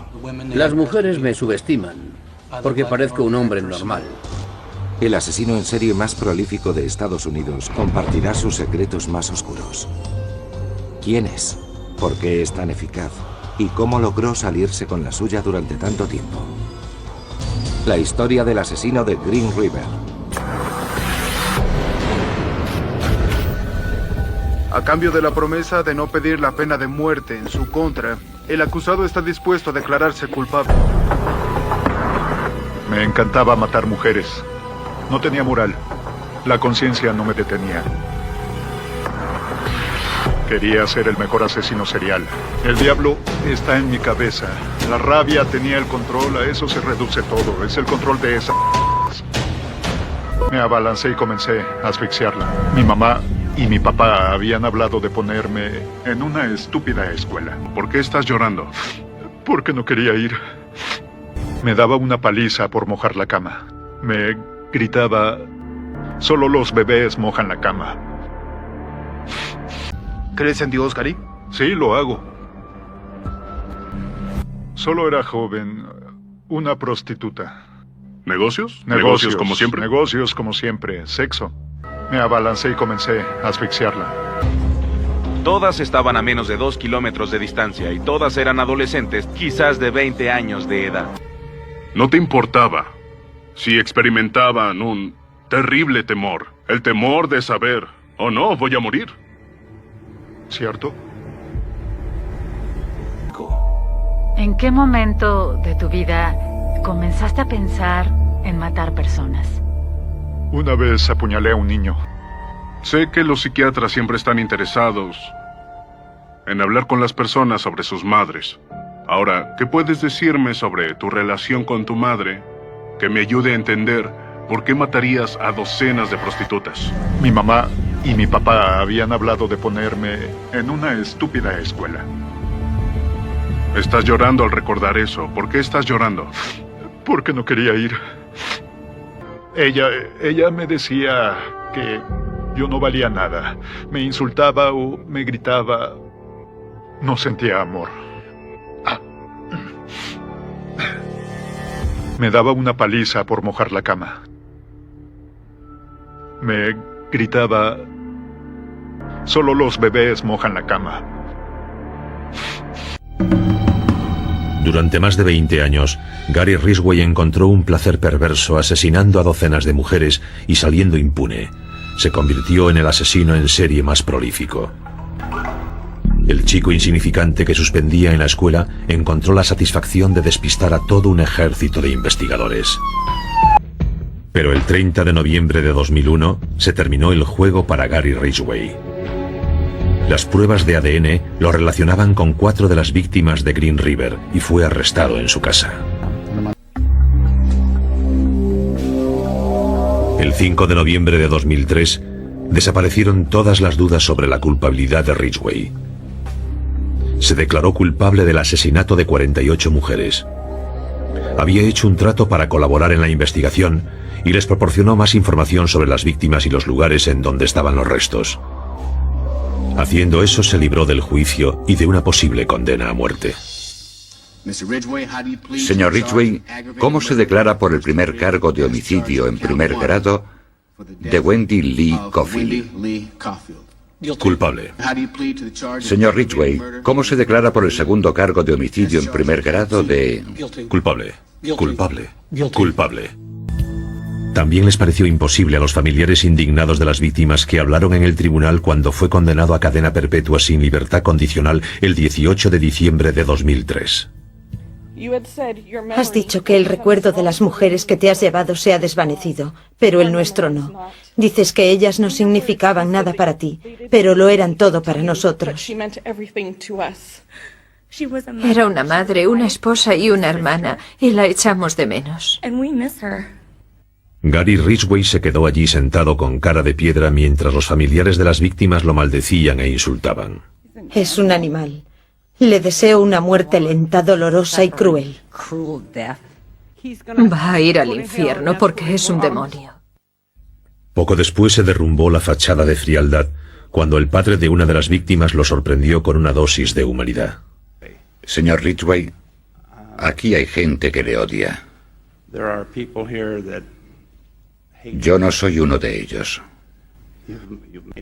Las mujeres me subestiman porque parezco un hombre normal. El asesino en serie más prolífico de Estados Unidos compartirá sus secretos más oscuros. ¿Quién es? ¿Por qué es tan eficaz? ¿Y cómo logró salirse con la suya durante tanto tiempo? La historia del asesino de Green River. A cambio de la promesa de no pedir la pena de muerte en su contra, el acusado está dispuesto a declararse culpable. Me encantaba matar mujeres. No tenía moral. La conciencia no me detenía. Quería ser el mejor asesino serial. El diablo está en mi cabeza. La rabia tenía el control, a eso se reduce todo. Es el control de esa... Me abalancé y comencé a asfixiarla. Mi mamá y mi papá habían hablado de ponerme en una estúpida escuela. ¿Por qué estás llorando? Porque no quería ir. Me daba una paliza por mojar la cama. Me gritaba, solo los bebés mojan la cama. ¿Crees en Dios, Gary? Sí, lo hago. Solo era joven, una prostituta. ¿Negocios? Negocios como siempre. Negocios como siempre, sexo. Me abalancé y comencé a asfixiarla. Todas estaban a menos de 2 kilómetros de distancia y todas eran adolescentes, quizás de 20 años de edad. No te importaba si experimentaban un terrible temor. El temor de saber, oh no, voy a morir. ¿Cierto? ¿En qué momento de tu vida comenzaste a pensar en matar personas? Una vez apuñalé a un niño. Sé que los psiquiatras siempre están interesados en hablar con las personas sobre sus madres. Ahora, ¿qué puedes decirme sobre tu relación con tu madre que me ayude a entender por qué matarías a docenas de prostitutas? Mi mamá y mi papá habían hablado de ponerme en una estúpida escuela. Estás llorando al recordar eso. ¿Por qué estás llorando? Porque no quería ir. Ella me decía que yo no valía nada. Me insultaba o me gritaba. No sentía amor. Me daba una paliza por mojar la cama. Me gritaba, solo los bebés mojan la cama. Durante más de 20 años, Gary Ridgway encontró un placer perverso asesinando a docenas de mujeres y saliendo impune. Se convirtió en el asesino en serie más prolífico. El chico insignificante que suspendía en la escuela encontró la satisfacción de despistar a todo un ejército de investigadores. Pero el 30 de noviembre de 2001 se terminó el juego para Gary Ridgway. Las pruebas de ADN lo relacionaban con 4 de las víctimas de Green River y fue arrestado en su casa. El 5 de noviembre de 2003 desaparecieron todas las dudas sobre la culpabilidad de Ridgway. Se declaró culpable del asesinato de 48 mujeres. Había hecho un trato para colaborar en la investigación y les proporcionó más información sobre las víctimas y los lugares en donde estaban los restos. Haciendo eso se libró del juicio y de una posible condena a muerte. Señor Ridgway, ¿cómo se declara por el primer cargo de homicidio en primer grado de Wendy Lee Cauffield? Culpable. Señor Ridgway, ¿cómo se declara por el segundo cargo de homicidio en primer grado de... Culpable. Culpable. Culpable. También les pareció imposible a los familiares indignados de las víctimas que hablaron en el tribunal cuando fue condenado a cadena perpetua sin libertad condicional el 18 de diciembre de 2003. Has dicho que el recuerdo de las mujeres que te has llevado se ha desvanecido, pero el nuestro no. Dices que ellas no significaban nada para ti, pero lo eran todo para nosotros. Era una madre, una esposa y una hermana, y la echamos de menos. Gary Ridgway se quedó allí sentado con cara de piedra mientras los familiares de las víctimas lo maldecían e insultaban. Es un animal. Le deseo una muerte lenta, dolorosa y cruel. Va a ir al infierno porque es un demonio. Poco después se derrumbó la fachada de frialdad cuando el padre de una de las víctimas lo sorprendió con una dosis de humanidad. Señor Ridgway, aquí hay gente que le odia. Yo no soy uno de ellos.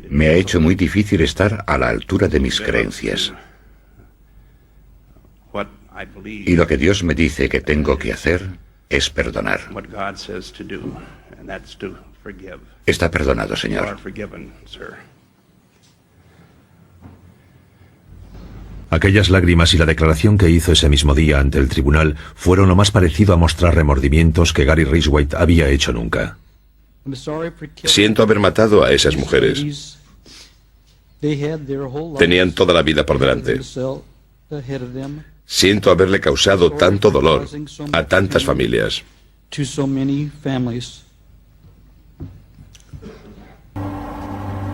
Me ha hecho muy difícil estar a la altura de mis creencias. Y lo que Dios me dice que tengo que hacer es perdonar. Está perdonado, señor. Aquellas lágrimas y la declaración que hizo ese mismo día ante el tribunal fueron lo más parecido a mostrar remordimientos que Gary Ridgway había hecho nunca. Siento haber matado a esas mujeres. Tenían toda la vida por delante. Siento haberle causado tanto dolor a tantas familias.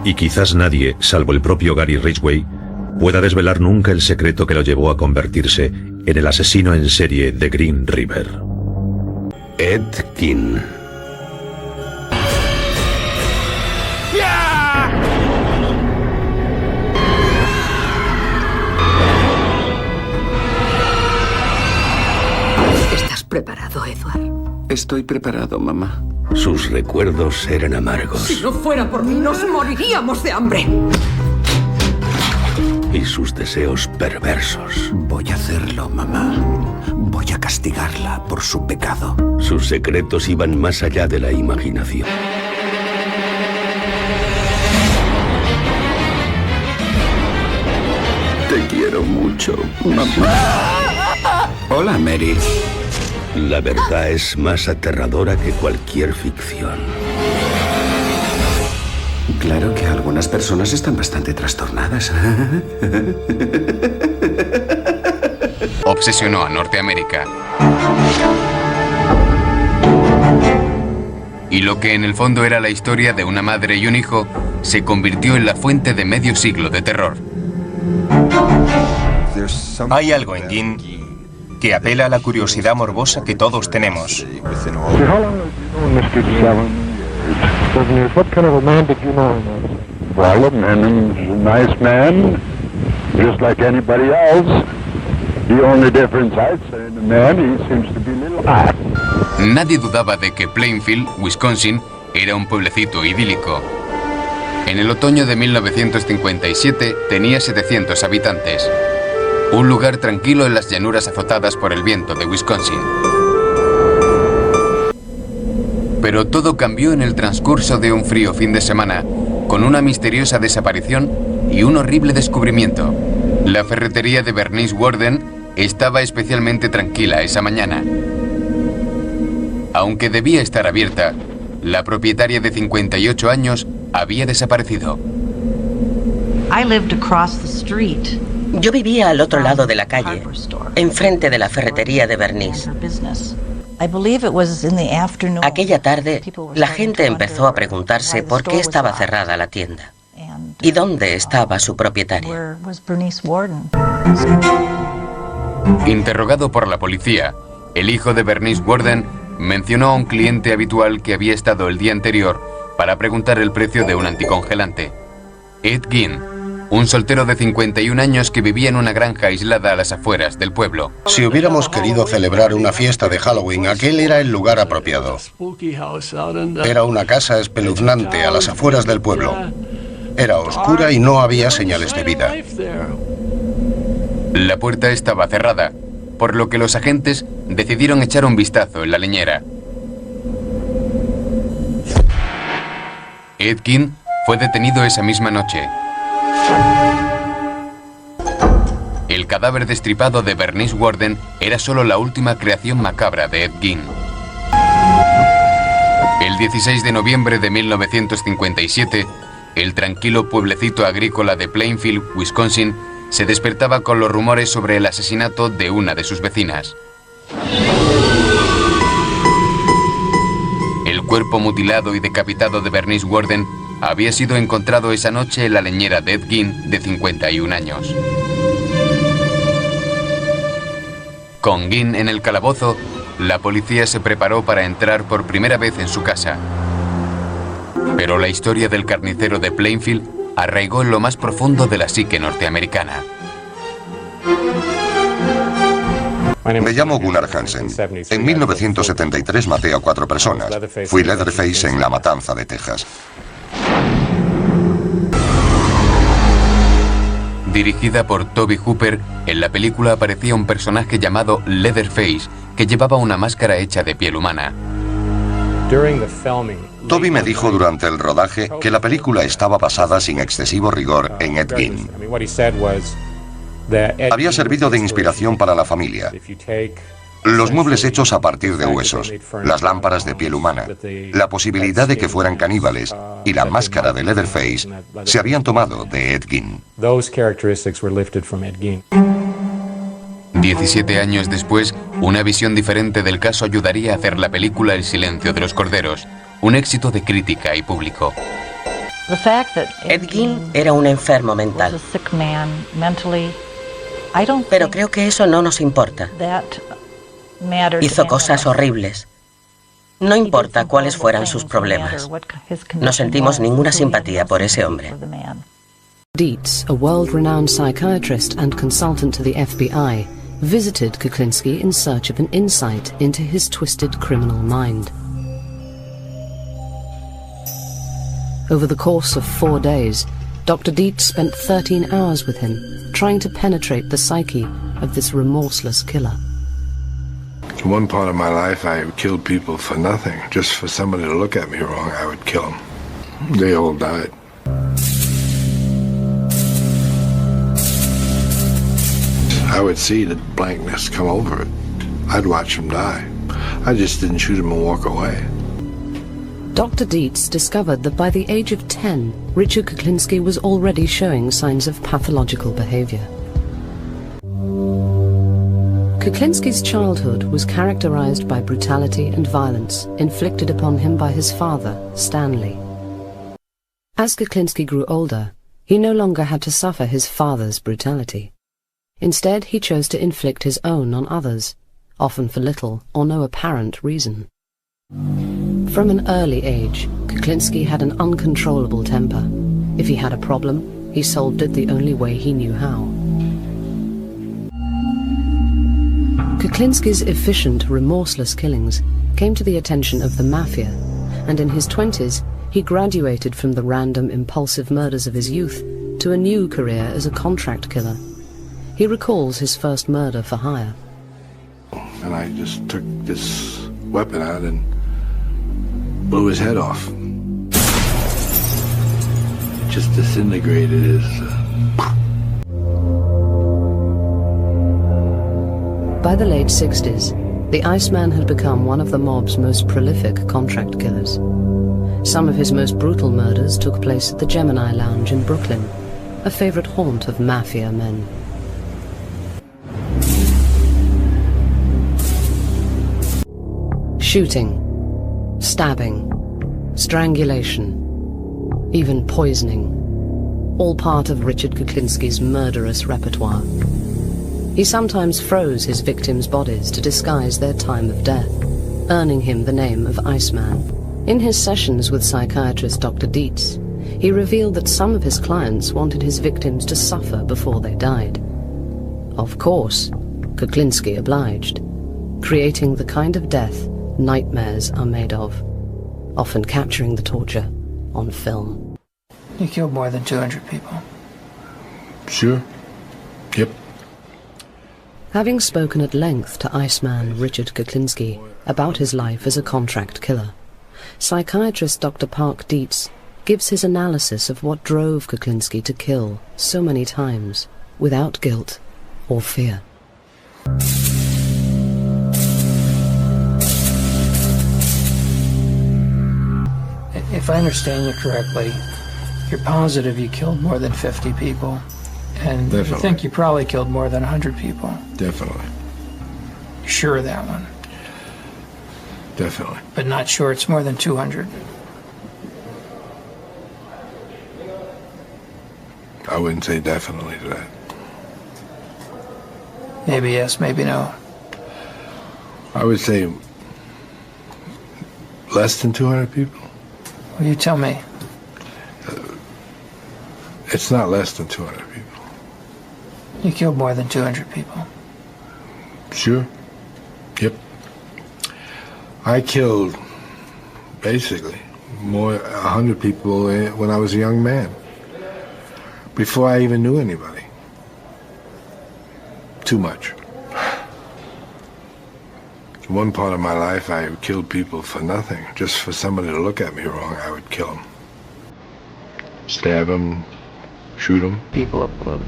Y quizás nadie, salvo el propio Gary Ridgway, pueda desvelar nunca el secreto que lo llevó a convertirse en el asesino en serie de Green River. Ed Gein. ¿Estás preparado, Edward? Estoy preparado, mamá. Sus recuerdos eran amargos. Si no fuera por mí, nos moriríamos de hambre. Y sus deseos perversos. Voy a hacerlo, mamá. Voy a castigarla por su pecado. Sus secretos iban más allá de la imaginación. Te quiero mucho, mamá. Hola, Mary. La verdad es más aterradora que cualquier ficción. Claro que algunas personas están bastante trastornadas. Obsesionó a Norteamérica. Y lo que en el fondo era la historia de una madre y un hijo, se convirtió en la fuente de medio siglo de terror. Hay algo en Gein que apela a la curiosidad morbosa que todos tenemos. What kind of a man did you know him as? Well, a nice man, just like anybody else. The only difference I'd say in the man, he seems to be a little hot. Nadie dudaba de que Plainfield, Wisconsin, era un pueblecito idílico. En el otoño de 1957 tenía 700 habitantes. Un lugar tranquilo en las llanuras azotadas por el viento de Wisconsin. Pero todo cambió en el transcurso de un frío fin de semana, con una misteriosa desaparición y un horrible descubrimiento. La ferretería de Bernice Warden estaba especialmente tranquila esa mañana. Aunque debía estar abierta, la propietaria de 58 años había desaparecido. Yo vivía al otro lado de la calle, enfrente de la ferretería de Bernice. Aquella tarde, la gente empezó a preguntarse por qué estaba cerrada la tienda y dónde estaba su propietaria. Interrogado por la policía, el hijo de Bernice Warden mencionó a un cliente habitual que había estado el día anterior para preguntar el precio de un anticongelante. Ed Gein, un soltero de 51 años que vivía en una granja aislada a las afueras del pueblo. Si hubiéramos querido celebrar una fiesta de Halloween, aquel era el lugar apropiado. Era una casa espeluznante a las afueras del pueblo. Era oscura y no había señales de vida. La puerta estaba cerrada, por lo que los agentes decidieron echar un vistazo en la leñera. Ed Gein fue detenido esa misma noche. El cadáver destripado de Bernice Warden era solo la última creación macabra de Ed Gein. El 16 de noviembre de 1957, el tranquilo pueblecito agrícola de Plainfield, Wisconsin, se despertaba con los rumores sobre el asesinato de una de sus vecinas. El cuerpo mutilado y decapitado de Bernice Warden había sido encontrado esa noche en la leñera de Ed Gein, de 51 años. Con Gein en el calabozo, la policía se preparó para entrar por primera vez en su casa. Pero la historia del carnicero de Plainfield arraigó en lo más profundo de la psique norteamericana. Me llamo Gunnar Hansen. En 1973 maté a 4 personas. Fui Leatherface en la matanza de Texas. Dirigida por Toby Hooper, en la película aparecía un personaje llamado Leatherface, que llevaba una máscara hecha de piel humana. Toby me dijo durante el rodaje que la película estaba basada sin excesivo rigor en Ed Gein. Había servido de inspiración para la familia. Los muebles hechos a partir de huesos, las lámparas de piel humana, la posibilidad de que fueran caníbales y la máscara de Leatherface se habían tomado de Ed Gein. 17 años después, una visión diferente del caso ayudaría a hacer la película El silencio de los corderos, un éxito de crítica y público. Ed Gein era un enfermo mental. Pero creo que eso no nos importa. Hizo cosas horribles. No importa cuáles fueran sus problemas. No sentimos ninguna simpatía por ese hombre. Dietz, a world-renowned psychiatrist and consultant to the FBI, visited Kuklinski in search of an insight into his twisted criminal mind. Over the course of 4 days, Dr. Dietz spent 13 hours with him, trying to penetrate the psyche of this remorseless killer. In one part of my life, I killed people for nothing. Just for somebody to look at me wrong, I would kill them. They all died. I would see the blankness come over it. I'd watch them die. I just didn't shoot them and walk away. Dr. Dietz discovered that by the age of 10, Richard Kuklinski was already showing signs of pathological behavior. Kuklinski's childhood was characterized by brutality and violence inflicted upon him by his father, Stanley. As Kuklinski grew older, he no longer had to suffer his father's brutality. Instead, he chose to inflict his own on others, often for little or no apparent reason. From an early age, Kuklinski had an uncontrollable temper. If he had a problem, he solved it the only way he knew how. Kuklinski's efficient, remorseless killings came to the attention of the mafia, and in his 20s, he graduated from the random, impulsive murders of his youth to a new career as a contract killer. He recalls his first murder for hire. And I just took this weapon out and blew his head off. Just disintegrated his... By the late 60s, the Iceman had become one of the mob's most prolific contract killers. Some of his most brutal murders took place at the Gemini Lounge in Brooklyn, a favorite haunt of mafia men. Shooting, stabbing, strangulation, even poisoning, all part of Richard Kuklinski's murderous repertoire. He sometimes froze his victims' bodies to disguise their time of death, earning him the name of Iceman. In his sessions with psychiatrist Dr. Dietz, he revealed that some of his clients wanted his victims to suffer before they died. Of course, Kuklinski obliged, creating the kind of death nightmares are made of, often capturing the torture on film. You killed more than 200 people. Sure. Yep. Having spoken at length to Iceman Richard Kuklinski about his life as a contract killer, psychiatrist Dr. Park Dietz gives his analysis of what drove Kuklinski to kill so many times without guilt or fear. If I understand you correctly, you're positive you killed more than 50 people. And Definitely. You think you probably killed more than 100 people. Definitely. You're sure of that one. Definitely. But not sure it's more than 200. I wouldn't say definitely to that. Maybe yes, maybe no. I would say less than 200 people. Well, you tell me. It's not less than 200 people. You killed more than 200 people. Sure. Yep. I killed, basically, 100 people when I was a young man, before I even knew anybody. Too much. One part of my life, I killed people for nothing. Just for somebody to look at me wrong, I would kill them. Stab them, shoot them. People up close.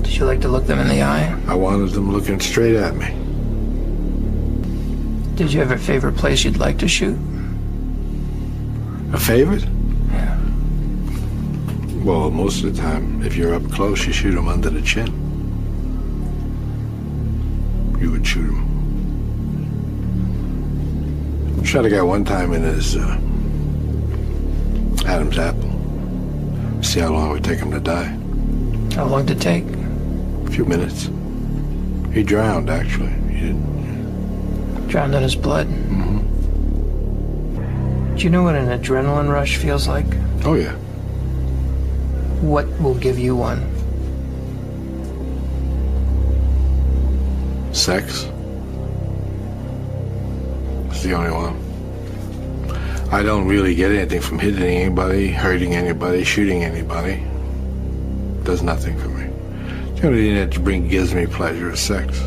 Did you like to look them in the eye? I wanted them looking straight at me. Did you have a favorite place you'd like to shoot? A favorite? Yeah. Well, most of the time, if you're up close, you shoot them under the chin. You would shoot him. Shot a guy one time in his Adam's apple. See how long it would take him to die. How long did it take? A few minutes. He drowned, actually. He didn't. Drowned in his blood? Mm-hmm. Do you know what an adrenaline rush feels like? Oh, yeah. What will give you one? Sex. It's the only one. I don't really get anything from hitting anybody, hurting anybody, shooting anybody. Does nothing for me. The only thing that gives me pleasure is sex.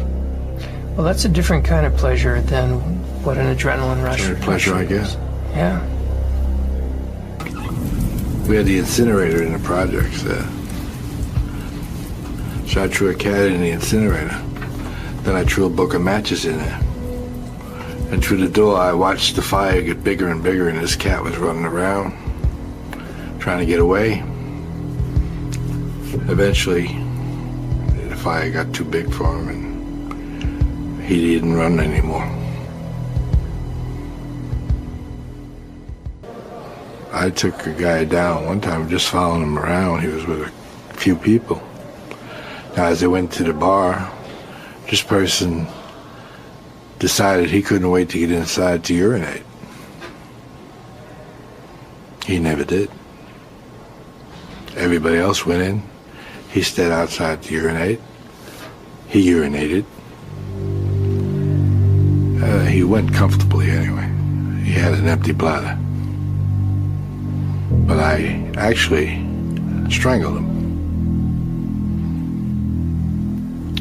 Well, that's a different kind of pleasure than what an adrenaline rush is. Pleasure, I guess. Yeah. We had the incinerator in the projects there. So I threw a cat in the incinerator. Then I threw a book of matches in there. And through the door, I watched the fire get bigger and bigger, and this cat was running around, trying to get away. Eventually, the fire got too big for him, and he didn't run anymore. I took a guy down one time, just following him around. He was with a few people. Now, as they went to the bar, this person decided he couldn't wait to get inside to urinate. He never did. Everybody else went in. He stayed outside to urinate. He urinated. He went comfortably anyway. He had an empty bladder. But I actually strangled him.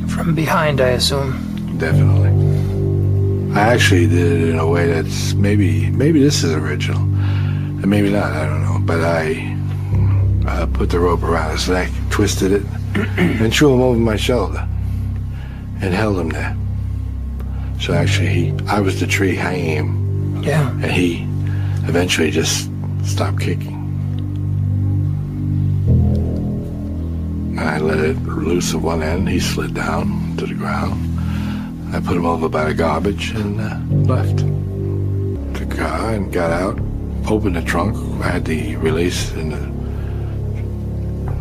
From behind, I assume. Definitely. I actually did it in a way that's maybe this is original, and maybe not, I don't know. But I put the rope around his neck, twisted it, and threw him over my shoulder, and held him there. So actually, I was the tree hanging him. Yeah. And he eventually just stopped kicking. And I let it loose at one end. He slid down to the ground. I put him over by the garbage and left. Took the car and got out, opened the trunk. I had the release and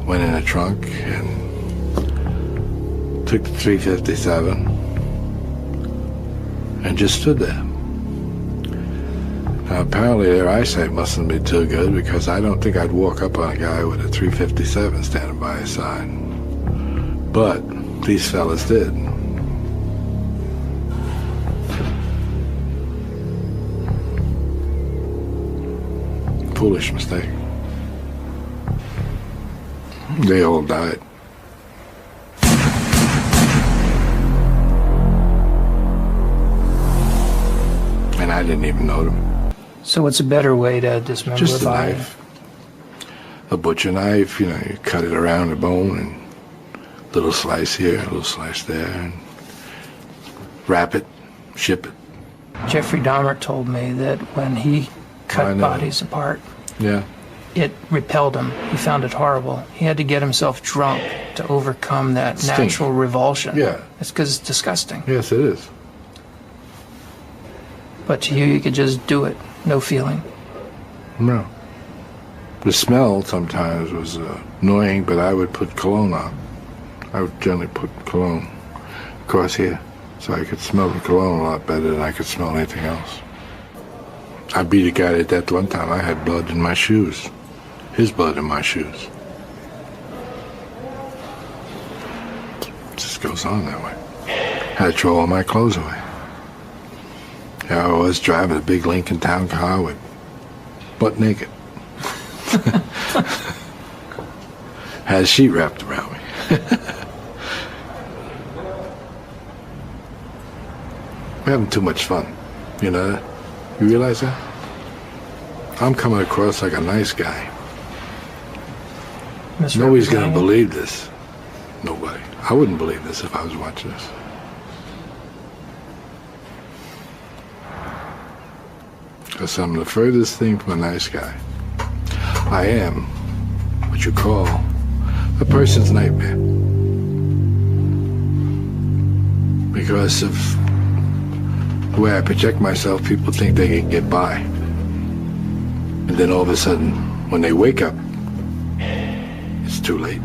went in the trunk and took the 357 and just stood there. Now, apparently their eyesight mustn't be too good, because I don't think I'd walk up on a guy with a 357 standing by his side. But these fellas did. Foolish mistake. They all died. And I didn't even know them. So what's a better way to dismember Just a a body? knife. A butcher knife, you know, you cut it around the bone and a little slice here, a little slice there, and wrap it, ship it. Jeffrey Dahmer told me that when he cut bodies apart, Yeah. it repelled him. He found it horrible. He had to get himself drunk to overcome that Stink. natural revulsion. Yeah. It's because it's disgusting. Yes, it is. But to you could just do it. No feeling. No. The smell sometimes was annoying, but I would put cologne on. I would generally put cologne across here, So I could smell the cologne a lot better than I could smell anything else. I beat a guy to death one time. I had blood in my shoes. His blood in my shoes. It just goes on that way. Had to throw all my clothes away. Here I was driving a big Lincoln Town car with butt naked. Had a sheet wrapped around me. We're having too much fun. You know that? You realize that? I'm coming across like a nice guy. Nobody's gonna believe this. Nobody. I wouldn't believe this if I was watching this. Because I'm the furthest thing from a nice guy. I am what you call a person's nightmare. Because of the way I project myself, people think they can get by. And then all of a sudden, when they wake up, it's too late.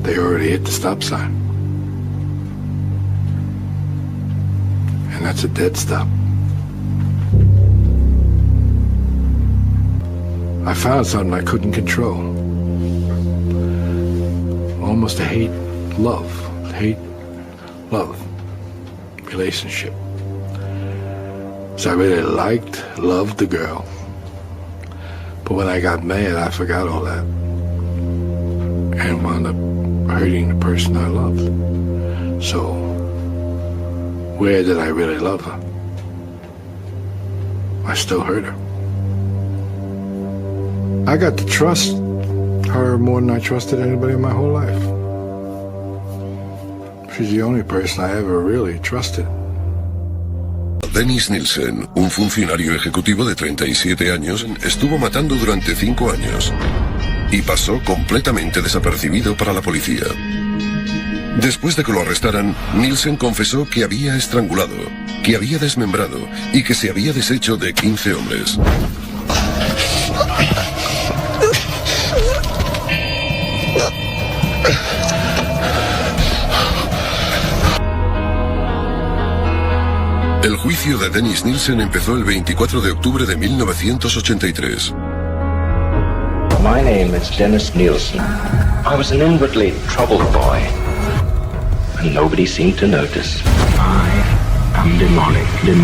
They already hit the stop sign. And that's a dead stop. I found something I couldn't control. Almost a hate-love relationship. So I really loved the girl. But when I got mad, I forgot all that. And wound up hurting the person I loved. So, where did I really love her? I still hurt her. I got to trust her more than I trusted anybody in my whole life. She's the only person I ever really trusted. Dennis Nielsen, un funcionario ejecutivo de 37 años, estuvo matando durante 5 años y pasó completamente desapercibido para la policía. Después de que lo arrestaran, Nielsen confesó que había estrangulado, que había desmembrado y que se había deshecho de 15 hombres. El juicio de Dennis Nielsen empezó el 24 de octubre de 1983. My name is Dennis Nielsen. I was an inwardly troubled boy, and nobody seemed to notice. I am demonic. It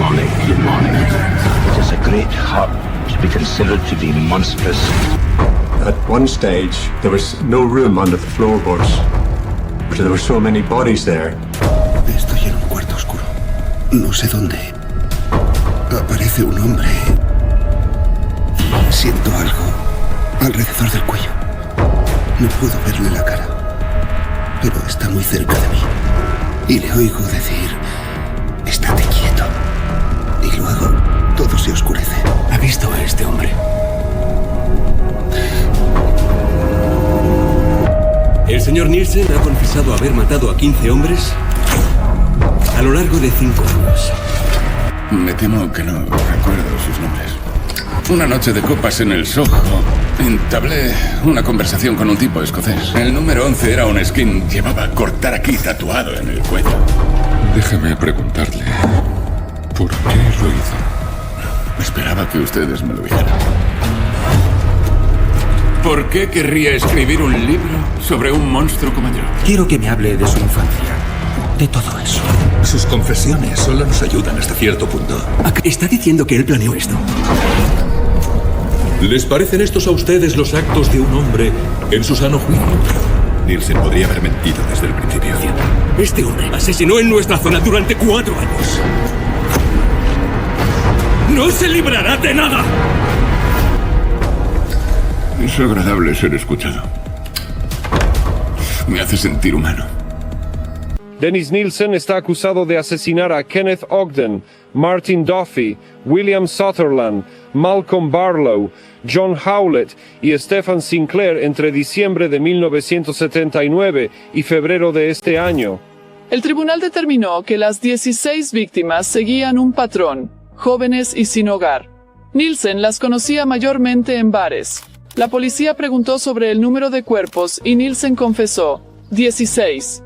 is a great hurt to be considered to be monstrous. At one stage, there was no room under the floorboards, but there were so many bodies there. Estoy en un cuarto oscuro. No sé dónde. Aparece un hombre. Siento algo alrededor del cuello. No puedo verle la cara, pero está muy cerca de mí. Y le oigo decir, estate quieto. Y luego todo se oscurece. ¿Ha visto a este hombre? El señor Nielsen ha confesado haber matado a 15 hombres a lo largo de 5 años. Me temo que no recuerdo sus nombres. Una noche de copas en el Soho, entablé una conversación con un tipo escocés. El número 11 era un skin, llevaba cortar aquí tatuado en el cuello. Déjeme preguntarle, ¿por qué lo hizo? Esperaba que ustedes me lo dijeran. ¿Por qué querría escribir un libro sobre un monstruo como yo? Quiero que me hable de su infancia. De todo eso. Sus confesiones solo nos ayudan hasta cierto punto. ¿Está diciendo que él planeó esto? ¿Les parecen estos a ustedes los actos de un hombre en su sano juicio? Nielsen podría haber mentido desde el principio. Este hombre asesinó en nuestra zona durante 4 años. ¡No se librará de nada! Es agradable ser escuchado. Me hace sentir humano. Dennis Nielsen está acusado de asesinar a Kenneth Ogden, Martin Duffy, William Sutherland, Malcolm Barlow, John Howlett y Stephen Sinclair entre diciembre de 1979 y febrero de este año. El tribunal determinó que las 16 víctimas seguían un patrón, jóvenes y sin hogar. Nielsen las conocía mayormente en bares. La policía preguntó sobre el número de cuerpos y Nielsen confesó, 16.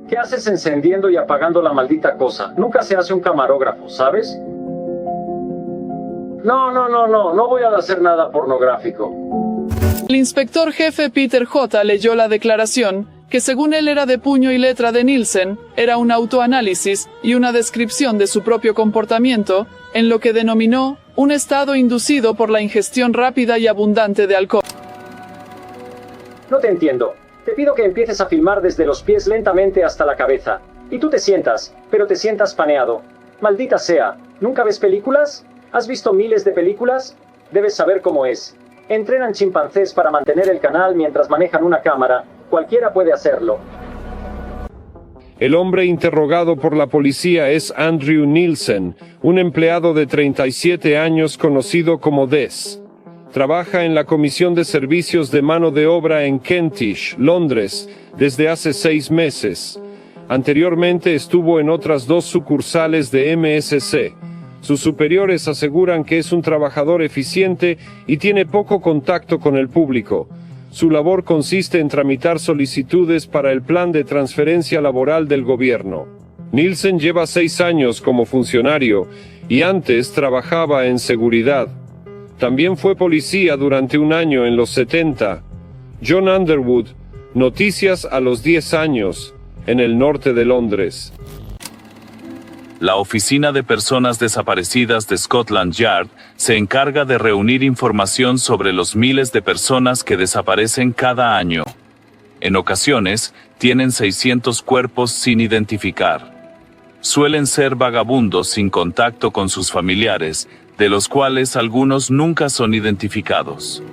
¿Qué haces encendiendo y apagando la maldita cosa? Nunca se hace un camarógrafo, ¿sabes? No voy a hacer nada pornográfico. El inspector jefe Peter J. leyó la declaración, que según él era de puño y letra de Nielsen, era un autoanálisis y una descripción de su propio comportamiento, en lo que denominó un estado inducido por la ingestión rápida y abundante de alcohol. No te entiendo. Te pido que empieces a filmar desde los pies lentamente hasta la cabeza. Y tú te sientas, pero te sientas paneado. Maldita sea, ¿nunca ves películas? ¿Has visto miles de películas? Debes saber cómo es. Entrenan chimpancés para mantener el canal mientras manejan una cámara. Cualquiera puede hacerlo. El hombre interrogado por la policía es Andrew Nielsen, un empleado de 37 años conocido como Des. Trabaja en la Comisión de Servicios de Mano de Obra en Kentish, Londres, desde hace 6 meses. Anteriormente estuvo en otras 2 sucursales de MSC. Sus superiores aseguran que es un trabajador eficiente y tiene poco contacto con el público. Su labor consiste en tramitar solicitudes para el plan de transferencia laboral del gobierno. Nielsen lleva 6 años como funcionario y antes trabajaba en seguridad. También fue policía durante un año en los 70. John Underwood, noticias a los 10 años, en el norte de Londres. La Oficina de Personas Desaparecidas de Scotland Yard se encarga de reunir información sobre los miles de personas que desaparecen cada año. En ocasiones, tienen 600 cuerpos sin identificar. Suelen ser vagabundos sin contacto con sus familiares, de los cuales algunos nunca son identificados.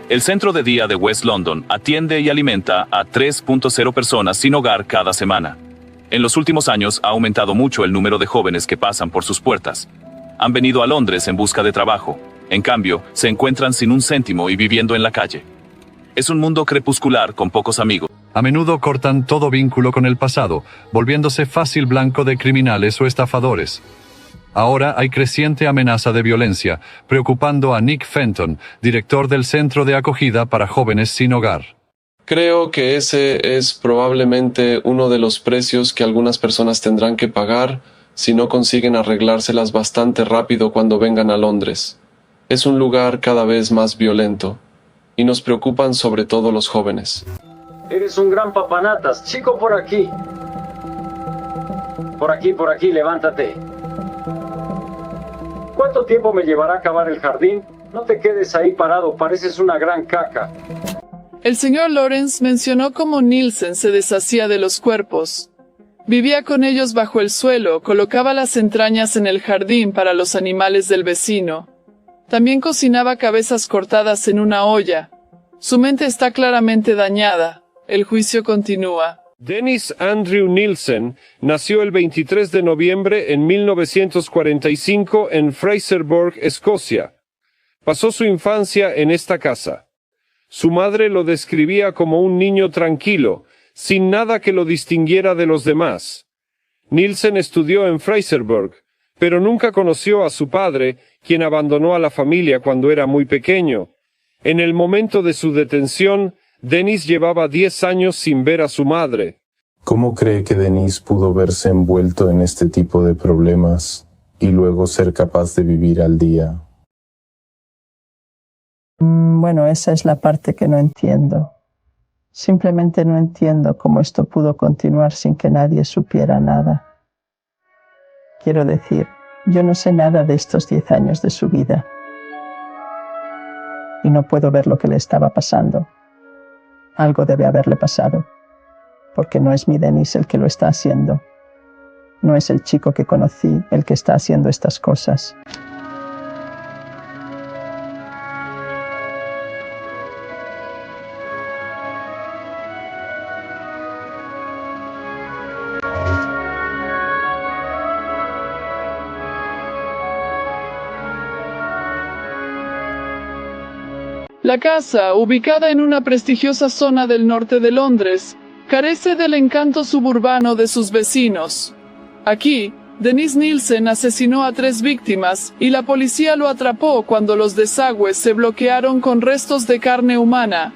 El centro de día de West London atiende y alimenta a 3.0 personas sin hogar cada semana. En los últimos años ha aumentado mucho el número de jóvenes que pasan por sus puertas. Han venido a Londres en busca de trabajo. En cambio, se encuentran sin un céntimo y viviendo en la calle. Es un mundo crepuscular con pocos amigos. A menudo cortan todo vínculo con el pasado, volviéndose fácil blanco de criminales o estafadores. Ahora hay creciente amenaza de violencia, preocupando a Nick Fenton, director del Centro de Acogida para Jóvenes Sin Hogar. Creo que ese es probablemente uno de los precios que algunas personas tendrán que pagar si no consiguen arreglárselas bastante rápido cuando vengan a Londres. Es un lugar cada vez más violento, y nos preocupan sobre todo los jóvenes. Eres un gran papanatas, chico, por aquí. Por aquí, levántate. ¿Cuánto tiempo me llevará a acabar el jardín? No te quedes ahí parado, pareces una gran caca. El señor Lawrence mencionó cómo Nielsen se deshacía de los cuerpos. Vivía con ellos bajo el suelo, colocaba las entrañas en el jardín para los animales del vecino. También cocinaba cabezas cortadas en una olla. Su mente está claramente dañada. El juicio continúa. Dennis Andrew Nielsen nació el 23 de noviembre en 1945 en Fraserburgh, Escocia. Pasó su infancia en esta casa. Su madre lo describía como un niño tranquilo, sin nada que lo distinguiera de los demás. Nielsen estudió en Fraserburgh, pero nunca conoció a su padre, quien abandonó a la familia cuando era muy pequeño. En el momento de su detención, Dennis llevaba 10 años sin ver a su madre. ¿Cómo cree que Dennis pudo verse envuelto en este tipo de problemas y luego ser capaz de vivir al día? Bueno, esa es la parte que no entiendo. Simplemente no entiendo cómo esto pudo continuar sin que nadie supiera nada. Quiero decir, yo no sé nada de estos 10 años de su vida. Y no puedo ver lo que le estaba pasando. Algo debe haberle pasado. Porque no es mi Dennis el que lo está haciendo. No es el chico que conocí el que está haciendo estas cosas. La casa, ubicada en una prestigiosa zona del norte de Londres, carece del encanto suburbano de sus vecinos. Aquí, Dennis Nielsen asesinó a 3 víctimas y la policía lo atrapó cuando los desagües se bloquearon con restos de carne humana.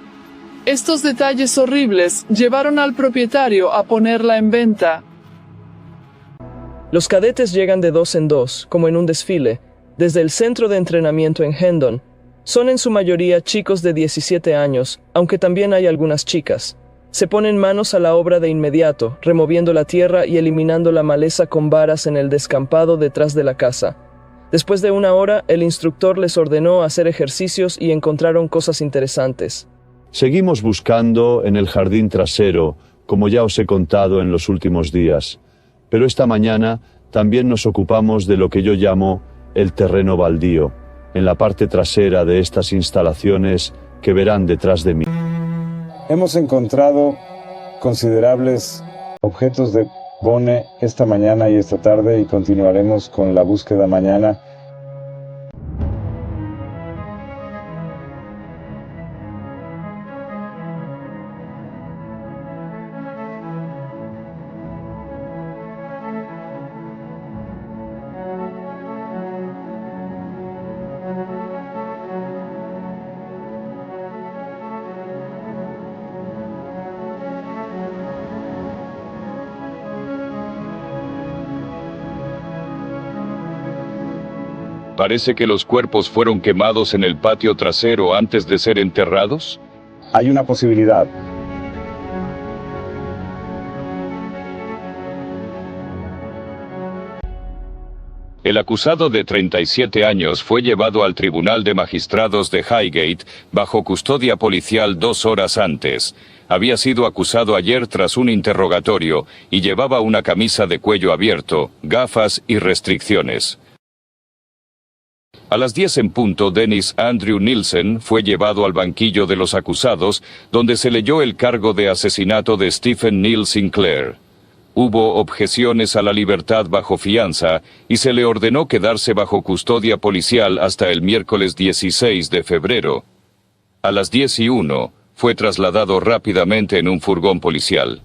Estos detalles horribles llevaron al propietario a ponerla en venta. Los cadetes llegan de 2 en 2, como en un desfile, desde el centro de entrenamiento en Hendon. Son en su mayoría chicos de 17 años, aunque también hay algunas chicas. Se ponen manos a la obra de inmediato, removiendo la tierra y eliminando la maleza con varas en el descampado detrás de la casa. Después de 1 hora, el instructor les ordenó hacer ejercicios y encontraron cosas interesantes. Seguimos buscando en el jardín trasero, como ya os he contado en los últimos días. Pero esta mañana también nos ocupamos de lo que yo llamo el terreno baldío, en la parte trasera de estas instalaciones que verán detrás de mí. Hemos encontrado considerables objetos de Bone esta mañana y esta tarde y continuaremos con la búsqueda mañana. Parece que los cuerpos fueron quemados en el patio trasero antes de ser enterrados. Hay una posibilidad. El acusado de 37 años fue llevado al Tribunal de Magistrados de Highgate bajo custodia policial 2 horas antes. Había sido acusado ayer tras un interrogatorio y llevaba una camisa de cuello abierto, gafas y restricciones. A las 10 en punto, Dennis Andrew Nielsen fue llevado al banquillo de los acusados, donde se leyó el cargo de asesinato de Stephen Neal Sinclair. Hubo objeciones a la libertad bajo fianza y se le ordenó quedarse bajo custodia policial hasta el miércoles 16 de febrero. A las 10:01, fue trasladado rápidamente en un furgón policial.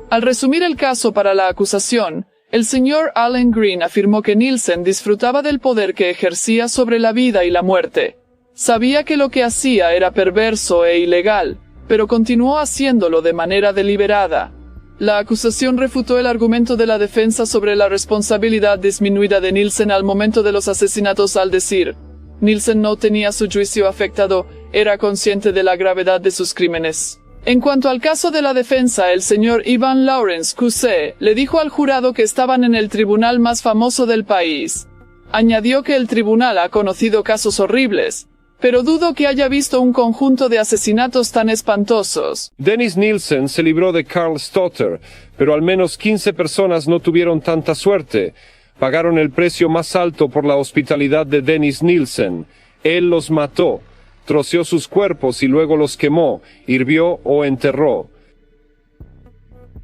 Al resumir el caso para la acusación, el señor Allen Green afirmó que Nielsen disfrutaba del poder que ejercía sobre la vida y la muerte. Sabía que lo que hacía era perverso e ilegal, pero continuó haciéndolo de manera deliberada. La acusación refutó el argumento de la defensa sobre la responsabilidad disminuida de Nielsen al momento de los asesinatos al decir: Nielsen no tenía su juicio afectado, era consciente de la gravedad de sus crímenes. En cuanto al caso de la defensa, el señor Ivan Lawrence Cusé le dijo al jurado que estaban en el tribunal más famoso del país. Añadió que el tribunal ha conocido casos horribles, pero dudo que haya visto un conjunto de asesinatos tan espantosos. Dennis Nielsen se libró de Carl Stotter, pero al menos 15 personas no tuvieron tanta suerte. Pagaron el precio más alto por la hospitalidad de Dennis Nielsen. Él los mató, troceó sus cuerpos y luego los quemó, hirvió o enterró.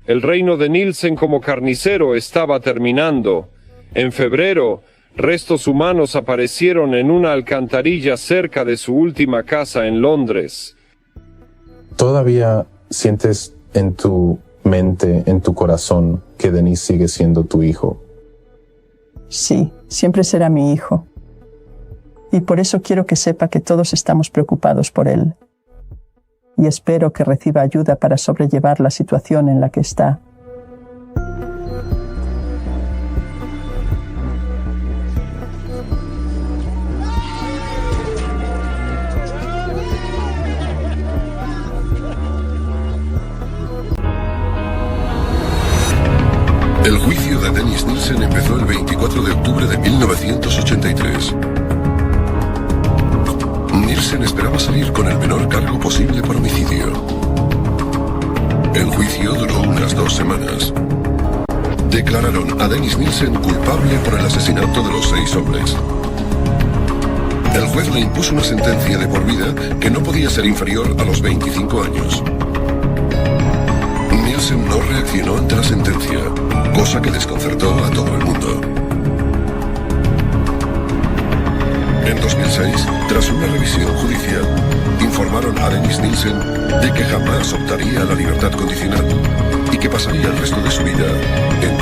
El reino de Nielsen como carnicero estaba terminando. En febrero, restos humanos aparecieron en una alcantarilla cerca de su última casa en Londres. ¿Todavía sientes en tu mente, en tu corazón, que Denis sigue siendo tu hijo? Sí, siempre será mi hijo. Y por eso quiero que sepa que todos estamos preocupados por él. Y espero que reciba ayuda para sobrellevar la situación en la que está. El juicio de Dennis Nielsen empezó el 24 de octubre de 1983. Nielsen esperaba salir con el menor cargo posible por homicidio. El juicio duró unas 2 semanas. Declararon a Dennis Nielsen culpable por el asesinato de los 6 hombres. El juez le impuso una sentencia de por vida que no podía ser inferior a los 25 años. Nielsen no reaccionó ante la sentencia, cosa que desconcertó a todo el mundo. En 2006, tras una revisión judicial, informaron a Dennis Nielsen de que jamás optaría a la libertad condicional y que pasaría el resto de su vida en